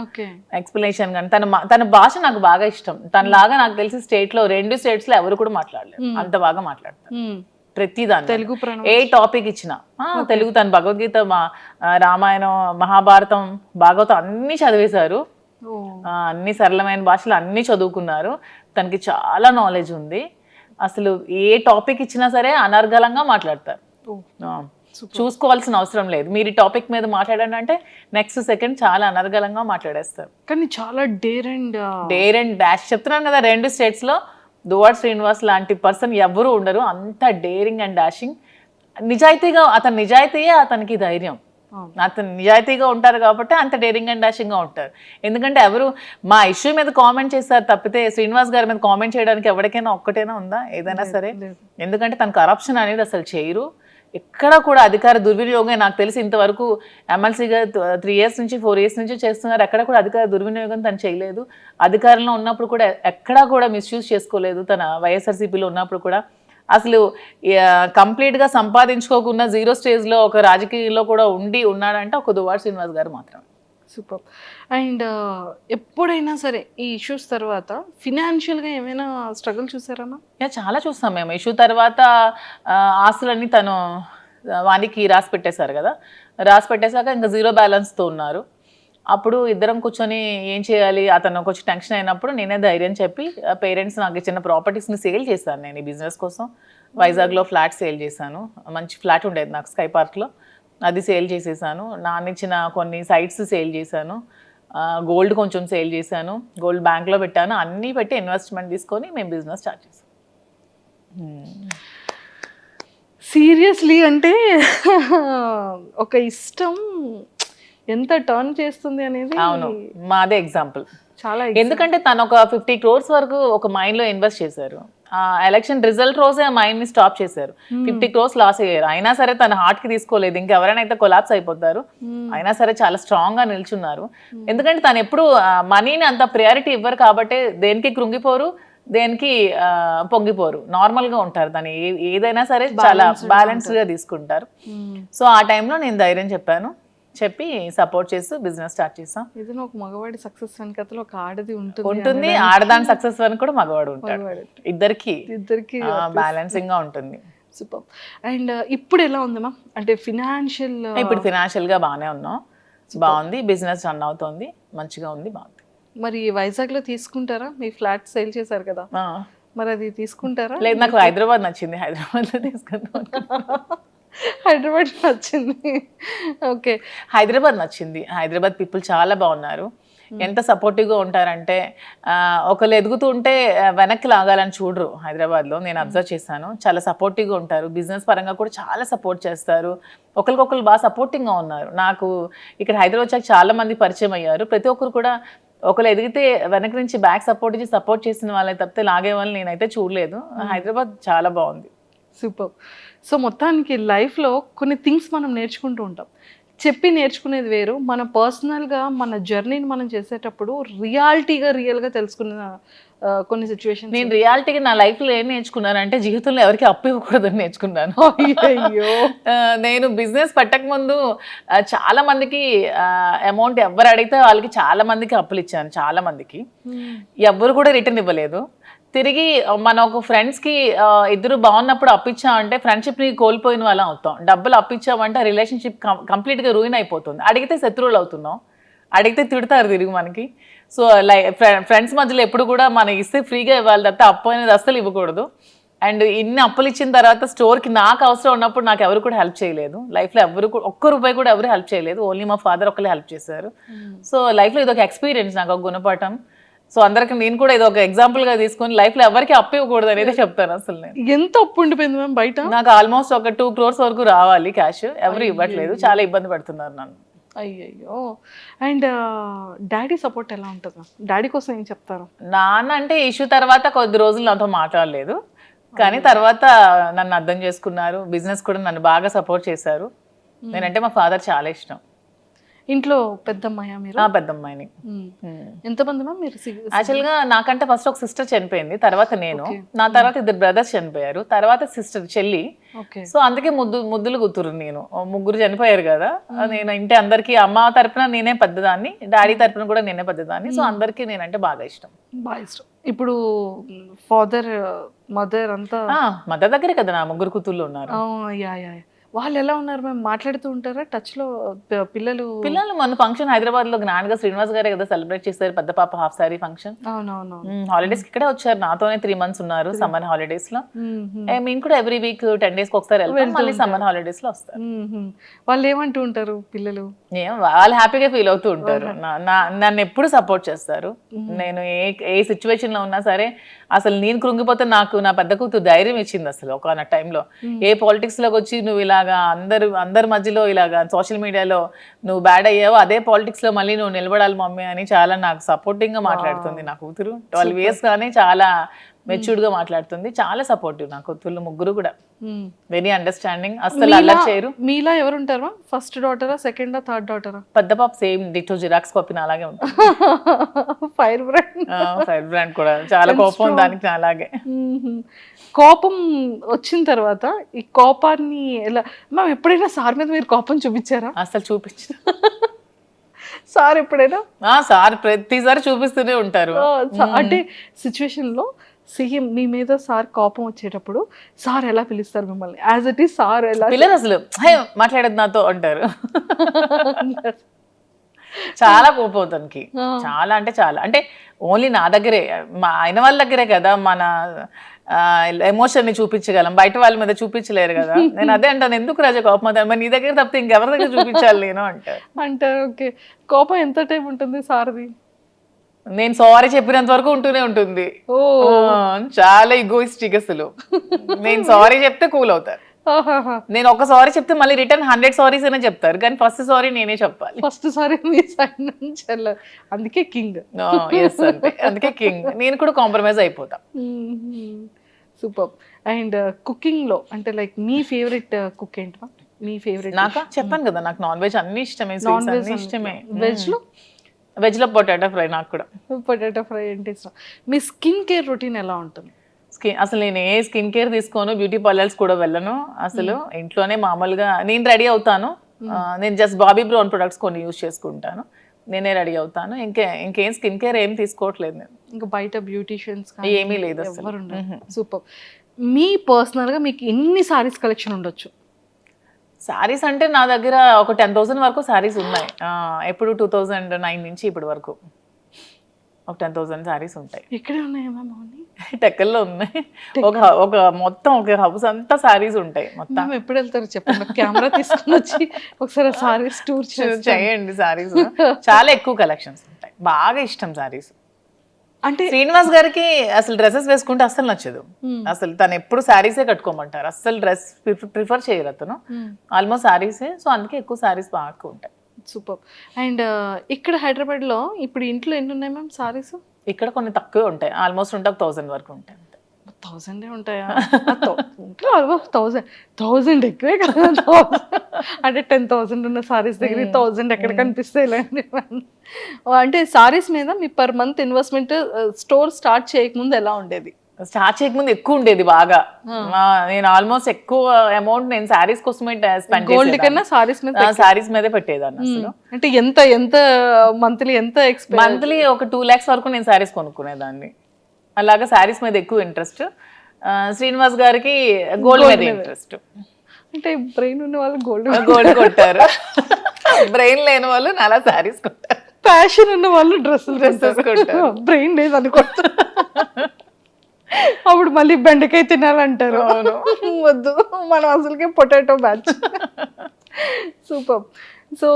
ఎక్స్ప్లెనేషన్ కానీ తన భాష నాకు బాగా ఇష్టం. తనలాగా నాకు తెలిసి స్టేట్ లో 2 స్టేట్స్ లో ఎవరు కూడా మాట్లాడలేరు, అంత బాగా మాట్లాడతారు ప్రతిదాన్ని. తెలుగు ఏ టాపిక్ ఇచ్చినా తెలుగు. తన భగవద్గీత, రామాయణం, మహాభారతం, భాగవతం అన్ని చదివేశారు. అన్ని సరళమైన భాషలు అన్ని చదువుకున్నారు. తనకి చాలా నాలెడ్జ్ ఉంది. అసలు ఏ టాపిక్ ఇచ్చినా సరే అనర్గళంగా మాట్లాడతారు. చూసుకోవాల్సిన అవసరం లేదు. మీరు ఈ టాపిక్ మీద మాట్లాడండి అంటే నెక్స్ట్ సెకండ్ చాలా అనర్గళంగా మాట్లాడేస్తారు. కానీ చాలా డేర్ అండ్ డాష్ చెప్తున్నాను కదా, 2 స్టేట్స్ లో దువ్వాడ శ్రీనివాస్ లాంటి పర్సన్ ఎవరు ఉండరు. అంత డేరింగ్ అండ్ డాషింగ్. నిజాయితీయే అతనికి ధైర్యం. అతను నిజాయితీగా ఉంటారు కాబట్టి అంత డేరింగ్ అండ్ డాషింగ్ గా ఉంటారు. ఎందుకంటే ఎవరు మా ఇష్యూ మీద కామెంట్ చేస్తారు తప్పితే శ్రీనివాస్ గారి మీద కామెంట్ చేయడానికి ఎవరికైనా ఒక్కటైనా ఉందా ఏదైనా సరే? ఎందుకంటే తను కరప్షన్ అనేది అసలు చేయరు. ఎక్కడ కూడా అధికార దుర్వినియోగం నాకు తెలిసి ఇంతవరకు ఎమ్మెల్సీగా 3 years నుంచి 4 years నుంచి చేస్తున్నారు. ఎక్కడ కూడా అధికార దుర్వినియోగం తను చేయలేదు. అధికారంలో ఉన్నప్పుడు కూడా ఎక్కడా కూడా మిస్యూజ్ చేసుకోలేదు. తన వైఎస్ఆర్సీపీలో ఉన్నప్పుడు కూడా అసలు కంప్లీట్గా సంపాదించుకోకుండా 0 స్టేజ్లో ఒక రాజకీయాల్లో కూడా ఉన్నాడంటే ఒక దువ్వాడ శ్రీనివాస్ గారు మాత్రమే. సూపర్. అండ్ ఎప్పుడైనా సరే ఈ ఇష్యూస్ తర్వాత ఫినాన్షియల్గా ఏమైనా స్ట్రగుల్ చూసారమ్మా? చాలా చూస్తాం మేము. ఇష్యూ తర్వాత ఆస్తులన్నీ తను వానికి రాసి పెట్టేశారు కదా. రాసి పెట్టేశాక ఇంకా 0 బ్యాలెన్స్తో ఉన్నారు. అప్పుడు ఇద్దరం కూర్చొని ఏం చేయాలి, అతను కొంచెం టెన్షన్ అయినప్పుడు నేనే ధైర్యం చెప్పి పేరెంట్స్ నాకు ఇచ్చిన ప్రాపర్టీస్ని సేల్ చేశాను. నేను ఈ బిజినెస్ కోసం వైజాగ్లో ఫ్లాట్ సేల్ చేశాను. మంచి ఫ్లాట్ ఉండేది నాకు స్కై పార్క్లో, అది సేల్ చేసేసాను. నాన్నిచ్చిన కొన్ని సైట్స్ సేల్ చేశాను. గోల్డ్ కొంచెం సేల్ చేశాను. గోల్డ్ బ్యాంక్లో పెట్టాను. అన్నీ పెట్టి ఇన్వెస్ట్మెంట్ తీసుకొని మేము బిజినెస్ స్టార్ట్ చేసాం. సీరియస్లీ అంటే ఒక ఇష్టం ఎంత టర్న్ చేస్తుంది అనేది. అవును, మాదే ఎగ్జాంపుల్. చాలా. ఎందుకంటే తను ఒక 50 crores వరకు ఒక మైండ్లో ఇన్వెస్ట్ చేశారు. ఎలక్షన్ రిజల్ట్ రోజే ఆ మైండ్ని స్టాప్ చేశారు. 50 crores లాస్ అయ్యారు. అయినా సరే తన హార్ట్కి తీసుకోలేదు. ఇంకెవరైనా అయితే కొలాప్స్ అయిపోతారు. అయినా సరే చాలా స్ట్రాంగ్గా నిల్చున్నారు. ఎందుకంటే తను ఎప్పుడు మనీని అంత ప్రయారిటీ ఇవ్వరు కాబట్టి దేనికి కృంగిపోరు, దేనికి పొంగిపోరు, నార్మల్గా ఉంటారు. తను ఏదైనా సరే చాలా బ్యాలెన్స్డ్గా తీసుకుంటారు. సో ఆ టైంలో నేను ధైర్యం చెప్పి సపోర్ట్ చేస్తూ బిజినెస్ స్టార్ట్ చేసాం. ఏదైనా ఒక మగవాడి సక్సెస్ వెనకతలో ఒక ఆడది ఉంటుంది. ఆడదాని సక్సెస్ వెనక కూడా మగవాడు ఉంటాడు. ఇద్దరికి బ్యాలెన్సింగ్ గా ఉంటుంది. సూపర్. అండ్ ఇప్పుడు ఎలా ఉందమ్మా, అంటే ఇప్పుడు ఫినాన్షియల్ గా బాగానే ఉన్నాం. బాగుంది, బిజినెస్ రన్ అవుతుంది, మంచిగా ఉంది, బాగుంది. మరి వైజాగ్ లో తీసుకుంటారా? మీ ఫ్లాట్ సేల్ చేశారు కదా, మరి అది తీసుకుంటారా? లేదు, నాకు హైదరాబాద్ నచ్చింది. హైదరాబాద్ లో తీసుకుంటాం. హైదరాబాద్ నచ్చింది. ఓకే, హైదరాబాద్ నచ్చింది. హైదరాబాద్ పీపుల్ చాలా బాగున్నారు. ఎంత సపోర్టివ్గా ఉంటారంటే ఒకళ్ళు ఎదుగుతూ ఉంటే వెనక్కి లాగాలని చూడరు. హైదరాబాద్లో నేను అబ్జర్వ్ చేశాను. చాలా సపోర్టివ్గా ఉంటారు. బిజినెస్ పరంగా కూడా చాలా సపోర్ట్ చేస్తారు. ఒకరికొకరు బాగా సపోర్టింగ్గా ఉన్నారు. నాకు ఇక్కడ హైదరాబాద్ వచ్చాక చాలా మంది పరిచయం అయ్యారు. ప్రతి ఒక్కరు కూడా ఒకళ్ళు ఎదిగితే వెనక నుంచి బ్యాక్ సపోర్ట్ ఇచ్చి సపోర్ట్ చేసిన వాళ్ళని తప్పితే లాగే వాళ్ళని నేనైతే చూడలేదు. హైదరాబాద్ చాలా బాగుంది. సూపర్. సో మొత్తానికి లైఫ్లో కొన్ని థింగ్స్ మనం నేర్చుకుంటూ ఉంటాం. చెప్పి నేర్చుకునేది వేరు, మన పర్సనల్గా మన జర్నీని మనం చేసేటప్పుడు రియల్గా తెలుసుకున్న కొన్ని సిచ్యువేషన్. నేను రియాలిటీగా నా లైఫ్లో ఏం నేర్చుకున్నానంటే జీవితంలో ఎవరికి అప్పు ఇవ్వకూడదని నేర్చుకున్నాను. అయ్యో, నేను బిజినెస్ పెట్టక ముందు చాలా మందికి అమౌంట్ ఎవరు అడిగితే వాళ్ళకి చాలా మందికి అప్పులు ఇచ్చాను. చాలా మందికి ఎవరు కూడా రిటర్న్ ఇవ్వలేదు. తిరిగి మన ఒక ఫ్రెండ్స్కి ఇద్దరు బాగున్నప్పుడు అప్పిచ్చామంటే ఫ్రెండ్షిప్ని కోల్పోయిన వాళ్ళం అవుతాం. డబ్బులు అప్పిచ్చామంటే రిలేషన్షిప్ కంప్లీట్గా రూయిన్ అయిపోతుంది. అడిగితే శత్రువులు అవుతున్నాం, అడిగితే తిడతారు తిరిగి మనకి. సో ఫ్రెండ్స్ మధ్యలో ఎప్పుడు కూడా మనం ఇస్తే ఫ్రీగా ఇవ్వాలి తప్ప అప్పు అనేది అస్సలు ఇవ్వకూడదు. అండ్ ఇన్ని అప్పులు ఇచ్చిన తర్వాత స్టోర్కి నాకు అవసరం ఉన్నప్పుడు నాకు ఎవరు కూడా హెల్ప్ చేయలేదు. లైఫ్లో ఎవరు కూడా ₹1 కూడా ఎవరు హెల్ప్ చేయలేదు. ఓన్లీ మా ఫాదర్ ఒకళ్ళే హెల్ప్ చేశారు. సో లైఫ్లో ఇది ఒక ఎక్స్పీరియన్స్, నాకు ఒక గుణపాఠం. సో అందరికి నేను కూడా ఇది ఒక ఎగ్జాంపుల్ గా తీసుకొని లైఫ్ లో ఎవరికి అప్పు ఇవ్వకూడదు అనేది చెప్తాను. అసలు నేను ఎంత అప్పు ఉండిపోయింది మ్యామ్ బయట? నాకు ఆల్మోస్ట్ ఒక 2 crores వరకు రావాలి క్యాష్, ఎవరు ఇవ్వట్లేదు, చాలా ఇబ్బంది పడుతున్నారు నన్ను. అయ్యయ్యో. అండ్ డాడీ సపోర్ట్ ఎలా ఉంటుంది మ్యామ్? డాడీ కోసం ఏం చెప్తారు? నాన్న అంటే ఇష్యూ తర్వాత కొద్ది రోజులు నాతో మాట్లాడలేదు, కానీ తర్వాత నన్ను అర్థం చేసుకున్నారు. బిజినెస్ కూడా నన్ను బాగా సపోర్ట్ చేశారు. నేనంటే మా ఫాదర్ చాలా ఇష్టం. ఇంట్లో పెద్దమ్మాయా మీరు? నా పెద్దమ్మాయిని. ఎంతమంది మ్యామ్ మీరు? యాక్చువల్గా నాకంటే ఫస్ట్ ఒక సిస్టర్ చనిపోయింది, తర్వాత నేను, నా తర్వాత 2 బ్రదర్స్ చనిపోయారు, తర్వాత సిస్టర్ చెల్లి. ఓకే. సో అందుకే ముద్దులు కూతురు నేను. 3 చనిపోయారు కదా, నేను ఇంటి అందరికి అమ్మ తరపున నేనే పెద్దదాన్ని, డాడీ తరపున కూడా నేనే పెద్దదాన్ని. సో అందరికి నేనంటే బాగా ఇష్టం. బాగా ఇష్టం. ఇప్పుడు ఫాదర్ మదర్ అంతా మదర్ దగ్గరే కదా నా 3 కూతుర్లు ఉన్నారు. Yeah yeah. వాళ్ళు ఎలా ఉన్నారు మ్యామ్? మాట్లాడుతూ ఉంటారా టచ్ లో? పిల్లలు మన ఫంక్షన్ హైదరాబాద్ లో గ్రాండ్ గా శ్రీనివాస్ గారే కదా సెలబ్రేట్ చేశారు, పెద్ద పాప హాఫ్ సారీ ఫంక్షన్. అవునవును. హాలిడేస్ ఇక్కడే వచ్చారు, నాతోనే 3 months ఉన్నారు సమ్మర్ హాలిడేస్ లో. మేము కూడా ఎవ్రీ వీక్ 10 days కి ఒకసారి వెళ్తాం, మళ్ళీ సమ్మర్ హాలిడేస్ లో వస్తారు. వాళ్ళు ఏమంటూ ఉంటారు పిల్లలు? వాళ్ళు హ్యాపీగా ఫీల్ అవుతూ ఉంటారు. నన్ను ఎప్పుడు సపోర్ట్ చేస్తారు. నేను ఏ సిచ్యువేషన్ లో ఉన్నా సరే, అసలు నేను కృంగిపోతే నాకు నా పెద్ద కూతురు ధైర్యం ఇచ్చింది. అసలు ఒక టైంలో ఏ పాలిటిక్స్ లోకి వచ్చి నువ్వు ఇలాగా అందరి మధ్యలో ఇలాగా సోషల్ మీడియాలో నువ్వు బ్యాడ్ అయ్యావు, అదే పాలిటిక్స్ లో మళ్ళీ నువ్వు నిలబడాలి మమ్మీ అని చాలా నాకు సపోర్టింగ్ గా మాట్లాడుతుంది నా కూతురు. 12 years గానే చాలా మెచ్యూర్డ్ గా మాట్లాడుతుంది, చాలా సపోర్టివ్. నా కూతుర్లు 3 కూడా వెరీ అండర్స్టాండింగ్, అసలు అలా చేయరు. మీలా ఎవరు ఉంటారు? ఫస్ట్ డాటరా, సెకండా, థర్డ్ డాటరా? పెద్ద పాప సేమ్ డిటో జిరాక్స్ కాపీ అలాగే ఉంటుంది. ఫైర్ బ్రాండ్ కూడా చాలా కోపం దానికి అలాగే. కోపం వచ్చిన తర్వాత ఈ కోపాన్ని ఎలా మ్యామ్, ఎప్పుడైనా సార్ మీద మీరు కోపం చూపించారా? అసలు చూపించారు సార్ ఎప్పుడైనా? సార్ ప్రతిసారి చూపిస్తూనే ఉంటారు. అంటే సిచ్యువేషన్ లో సేమ్ మీ మీద సార్ కోపం వచ్చేటప్పుడు సార్ ఎలా పిలుస్తారు మిమ్మల్ని? యాజ్ ఇట్ ఈస్ సార్ ఎలా పిల్లలు అసలు మాట్లాడేది నాతో అంటారు. చాలా కోపం తనకి, చాలా అంటే చాలా. అంటే ఓన్లీ నా దగ్గరే, మా ఆయన వాళ్ళ దగ్గరే కదా మన ఎమోషన్ ని చూపించగలం, బయట వాళ్ళ మీద చూపించలేరు కదా. నేను అదే అంటాను, ఎందుకు రాజా కోపం అవుతాను, మరి నీ దగ్గర తప్పితే ఇంకెవరి దగ్గర చూపించాలి నేను అంటారు. ఓకే. కోపం ఎంత టైం ఉంటుంది సార్ది? నేను సారీ చెప్పినంత వరకు ఉంటూనే ఉంటుంది. చాలా ఈగోయిస్టిక్ అసలు. నేను సారీ చెప్తే కూల్ అవుతారు. నేను ఒక సారీ చెప్తే మళ్ళీ రిటర్న్ 100 సారీస్ అనే చెప్తారు, కానీ ఫస్ట్ సారీ నేనే చెప్పాలి. ఫస్ట్ సారీ మీ సైడ్ నుంచి అందుకే కింగ్. అందుకే కింగ్. నేను కూడా కాంప్రమైజ్ అయిపోతా. సూపర్. అండ్ కుకింగ్ లో అంటే లైక్ మీ ఫేవరెట్ కుక్ ఏంటా? మీ ఫేవరెట్? నాకా చెప్పాను కదా, నాకు నాన్ వెజ్ అన్ని ఇష్టమే, అన్ని ఇష్టమే. వెజ్ లో పొటాటో ఫ్రై. నాకు కూడా పొటాటో ఫ్రై అంటే ఇష్టం. మీ స్కిన్ కేర్ రొటీన్ ఎలా ఉంటుంది? అసలు నేను ఏ స్కిన్ కేర్ తీసుకోను, బ్యూటీ పార్లర్స్ కూడా వెళ్ళను. అసలు ఇంట్లోనే మామూలుగా నేను రెడీ అవుతాను. నేను జస్ట్ బాబీ బ్రౌన్ ప్రొడక్ట్స్ కొన్ని యూజ్ చేసుకుంటాను, నేనే రెడీ అవుతాను. ఇంకేం స్కిన్ కేర్ ఏం తీసుకోవట్లేదు నేను. ఇంకా బయట బ్యూటీషియన్స్ ఏమీ లేదు. సూపర్. మీ పర్సనల్ గా మీకు ఎన్ని సారీస్ కలెక్షన్ ఉండొచ్చు? శారీస్ అంటే నా దగ్గర ఒక 10,000 వరకు శారీస్ ఉన్నాయి. ఎప్పుడు 2009 నుంచి ఇప్పటి వరకు ఒక 10,000 శారీస్ ఉంటాయి. ఎక్కడ ఉన్నాయి మ్యామ్? టెక్కల్లో ఉన్నాయి. ఒక మొత్తం ఒక హౌస్ అంతా శారీస్ ఉంటాయి మొత్తం. ఎప్పుడు వెళ్తారు చెప్పండి, కెమెరా తీసుకుని వచ్చి ఒకసారి శారీస్ టూర్ చేయండి. శారీస్ చాలా ఎక్కువ కలెక్షన్స్ ఉంటాయి, బాగా ఇష్టం శారీస్. అంటే శ్రీనివాస్ గారికి అసలు డ్రెస్సెస్ వేసుకుంటే అస్సలు నచ్చదు. అసలు తను ఎప్పుడు శారీసే కట్టుకోమంటారు, అస్సలు డ్రెస్ ప్రిఫర్ చేయరు అతను. ఆల్మోస్ట్ శారీసే. సో అందుకే ఎక్కువ శారీస్ బాగా ఉంటాయి. సూపర్. అండ్ ఇక్కడ హైదరాబాద్ లో ఇప్పుడు ఇంట్లో ఎన్ని ఉన్నాయి మ్యామ్ సారీస్? ఇక్కడ కొన్ని తక్కువే ఉంటాయి, ఆల్మోస్ట్ ఉంటే 1000 వరకు ఉంటాయి. 1000 ఉంటాయా? 1000 ఎక్కువే కదా. అంటే 10,000 ఉన్న సారీస్ దగ్గర 1000 ఎక్కడ కనిపిస్తాయి? అంటే సారీస్ మీద మీ per month investment store start చేయకముందు ఎలా ఉండేది? స్టార్ట్ చేయకముందు ఎక్కువ ఉండేది బాగా. నేను ఆల్మోస్ట్ ఎక్కువ అమౌంట్ నేను శారీస్ కోసమే స్పెండ్ చేసేదాన్ని. గోల్డ్ కన్నా శారీస్ మీదే పెట్టేదాన్ని అసలు. అంటే ఎంత మంత్లీ మంత్లీ ఒక 2 lakhs వరకు నేను శారీస్ కొనుక్కునేదాన్ని. అలాగా శారీస్ మీద ఎక్కువ ఇంట్రెస్ట్. శ్రీనివాస్ గారికి గోల్డ్ మీద ఇంట్రెస్ట్. అంటే బ్రెయిన్ ఉన్న వాళ్ళు గోల్డ్ కొట్టారు, బ్రెయిన్ లేని వాళ్ళు అలా శారీస్ కొట్టారు. ప్యాషన్ ఉన్న వాళ్ళు డ్రెస్సెస్ కొట్టారు, బ్రెయిన్ లేదు అనుకుంటారు. అప్పుడు మళ్ళీ బెండకాయ తినాలంటారు. వద్దు, మనం అసలుకే potato batch. Super. So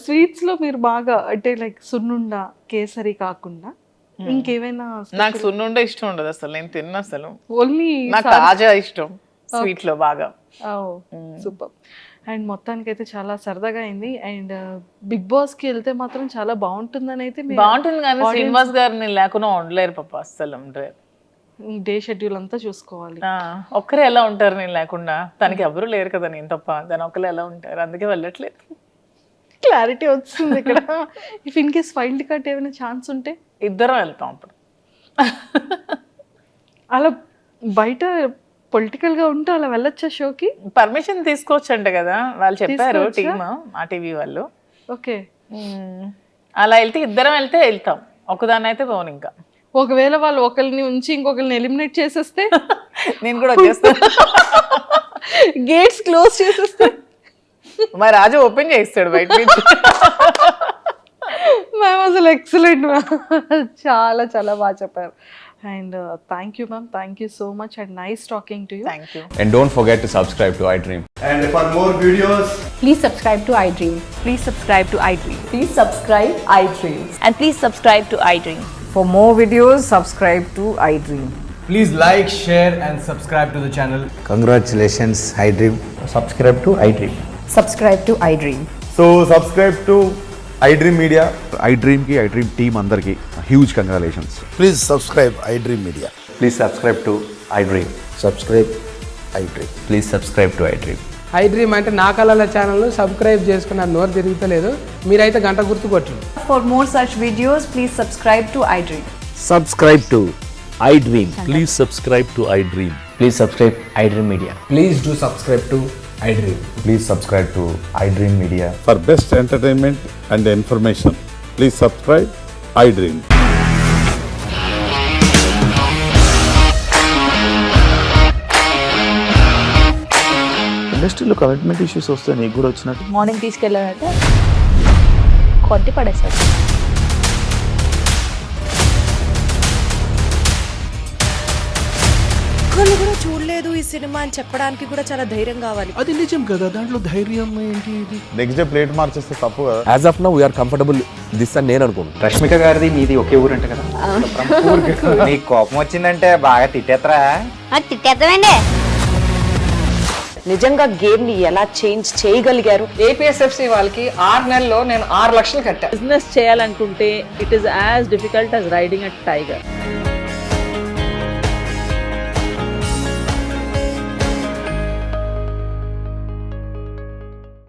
sweets లో మీరు బాగా అంటే లైక్ సున్నుండ, కేసరి కాకుండా ఇంకేమైనా? నాకు సున్నుండ ఇష్టం ఉండదు అసలు, నేను తిన్నా అసలు. ఓన్లీ నాకు కాజా ఇష్టం స్వీట్ లో బాగా. సూపర్. అండ్ మొత్తానికి అయితే చాలా సరదాగా అయింది. అండ్ బిగ్ బాస్కి వెళ్తే మాత్రం చాలా బాగుంటుందని అయితే బాగుంటుంది కానీ శ్రీనివాస్ గారిని లేకుండా ఉండలేరు పాప, అస్సలు ఉండలేరు. డే షెడ్యూల్ అంతా చూసుకోవాలి. ఒక్కరే ఎలా ఉంటారు నేను లేకుండా? తనకి ఎవరు లేరు కదా నేను తప్ప, తను ఒక్కరే ఎలా ఉంటారు, అందుకే వెళ్ళట్లేదు. క్లారిటీ వచ్చింది ఇక్కడ. If in case wild card ఏమైనా ఛాన్స్ ఉంటే ఇద్దరం వెళ్తాం అప్పుడు. అలా బయట పొలిటికల్ గా ఉంటే అలా వెళ్ళొచ్చా షోకి? పర్మిషన్ తీసుకోవచ్చంట కదా వాళ్ళు చెప్పారు, టీమ్ ఆ టీవీ వాళ్ళు. ఓకే, అలా వెళ్తే ఇద్దరం వెళ్తాం, ఒకదాన్ని అయితే పోను. ఇంకా ఒకవేళ వాళ్ళు ఒకరిని ఉంచి ఇంకొకరిని ఎలిమినేట్ చేసేస్తే నేను కూడా వచ్చేస్తాను. గేట్స్ క్లోజ్ చేసేస్తే మా రాజు ఓపెన్ చేయిస్తాడు బయట నుంచి. మ్యామ్ అసలు ఎక్సలెంట్ మ్యామ్, చాలా చాలా బాగా చెప్పారు. And thank you ma'am, thank you so much and nice talking to you. Thank you. And don't forget to subscribe to iDream. And for more videos, Please subscribe to iDream. Please subscribe to iDream. Please subscribe iDream. And please subscribe to iDream. For more videos, subscribe to iDream. please like, share, and subscribe to the channel. Congratulations, iDream. Subscribe to iDream. Subscribe to iDream. So subscribe to iDream Media. iDream ki iDream team andarki huge congratulations. Please subscribe iDream Media. Please subscribe to iDream. Subscribe iDream. Please subscribe to iDream. iDream అంటే నా కళల channel subscribe చేసుకున్న నోరు తిరుగుతలేదు, మీరైతే గంట గుర్తు కొట్టండి. For more such videos, please subscribe to iDream. Subscribe to iDream. Please subscribe to iDream. Please subscribe iDream Media. Please do subscribe to iDream. Please subscribe to iDream Media. For best entertainment and information, please subscribe iDream. ఇండస్ట్రీలో commitment issues వస్తే నీకు కూడా వచ్చినట్టు morning తీసుకెళ్ళాడంటే కొట్టి పడేశాడు. ఒక్కళ్ళు కూడా చూడలేదు ఈ సినిమా అని చెప్పడానికి కూడా చాలా ధైర్యం కావాలి. అది నిజం కదా, దాంట్లో ధైర్యం ఏంటి? ఇది నెక్స్ట్ డే ప్లేట్ మార్చేస్తే తప్పు కదా. As of now we are comfortable this అని నేను అనుకుంటున్నాను. రష్మిక గారిది మీది ఒకే ఊరంట కదా? నీకు కోపం వచ్చిందంటే బాగా తిట్టేత్తరా? తిట్టేద్దామండి. నిజంగా గేమ్ ని ఎలా చేంజ్ చేయగలిగారు? ఏపీఎస్ఎఫ్సి వాళ్ళకి 6 నెలల్లో నేను 6 లక్షలు కట్టా. బిజినెస్ చేయాలనుకుంటే it is as difficult as riding a tiger.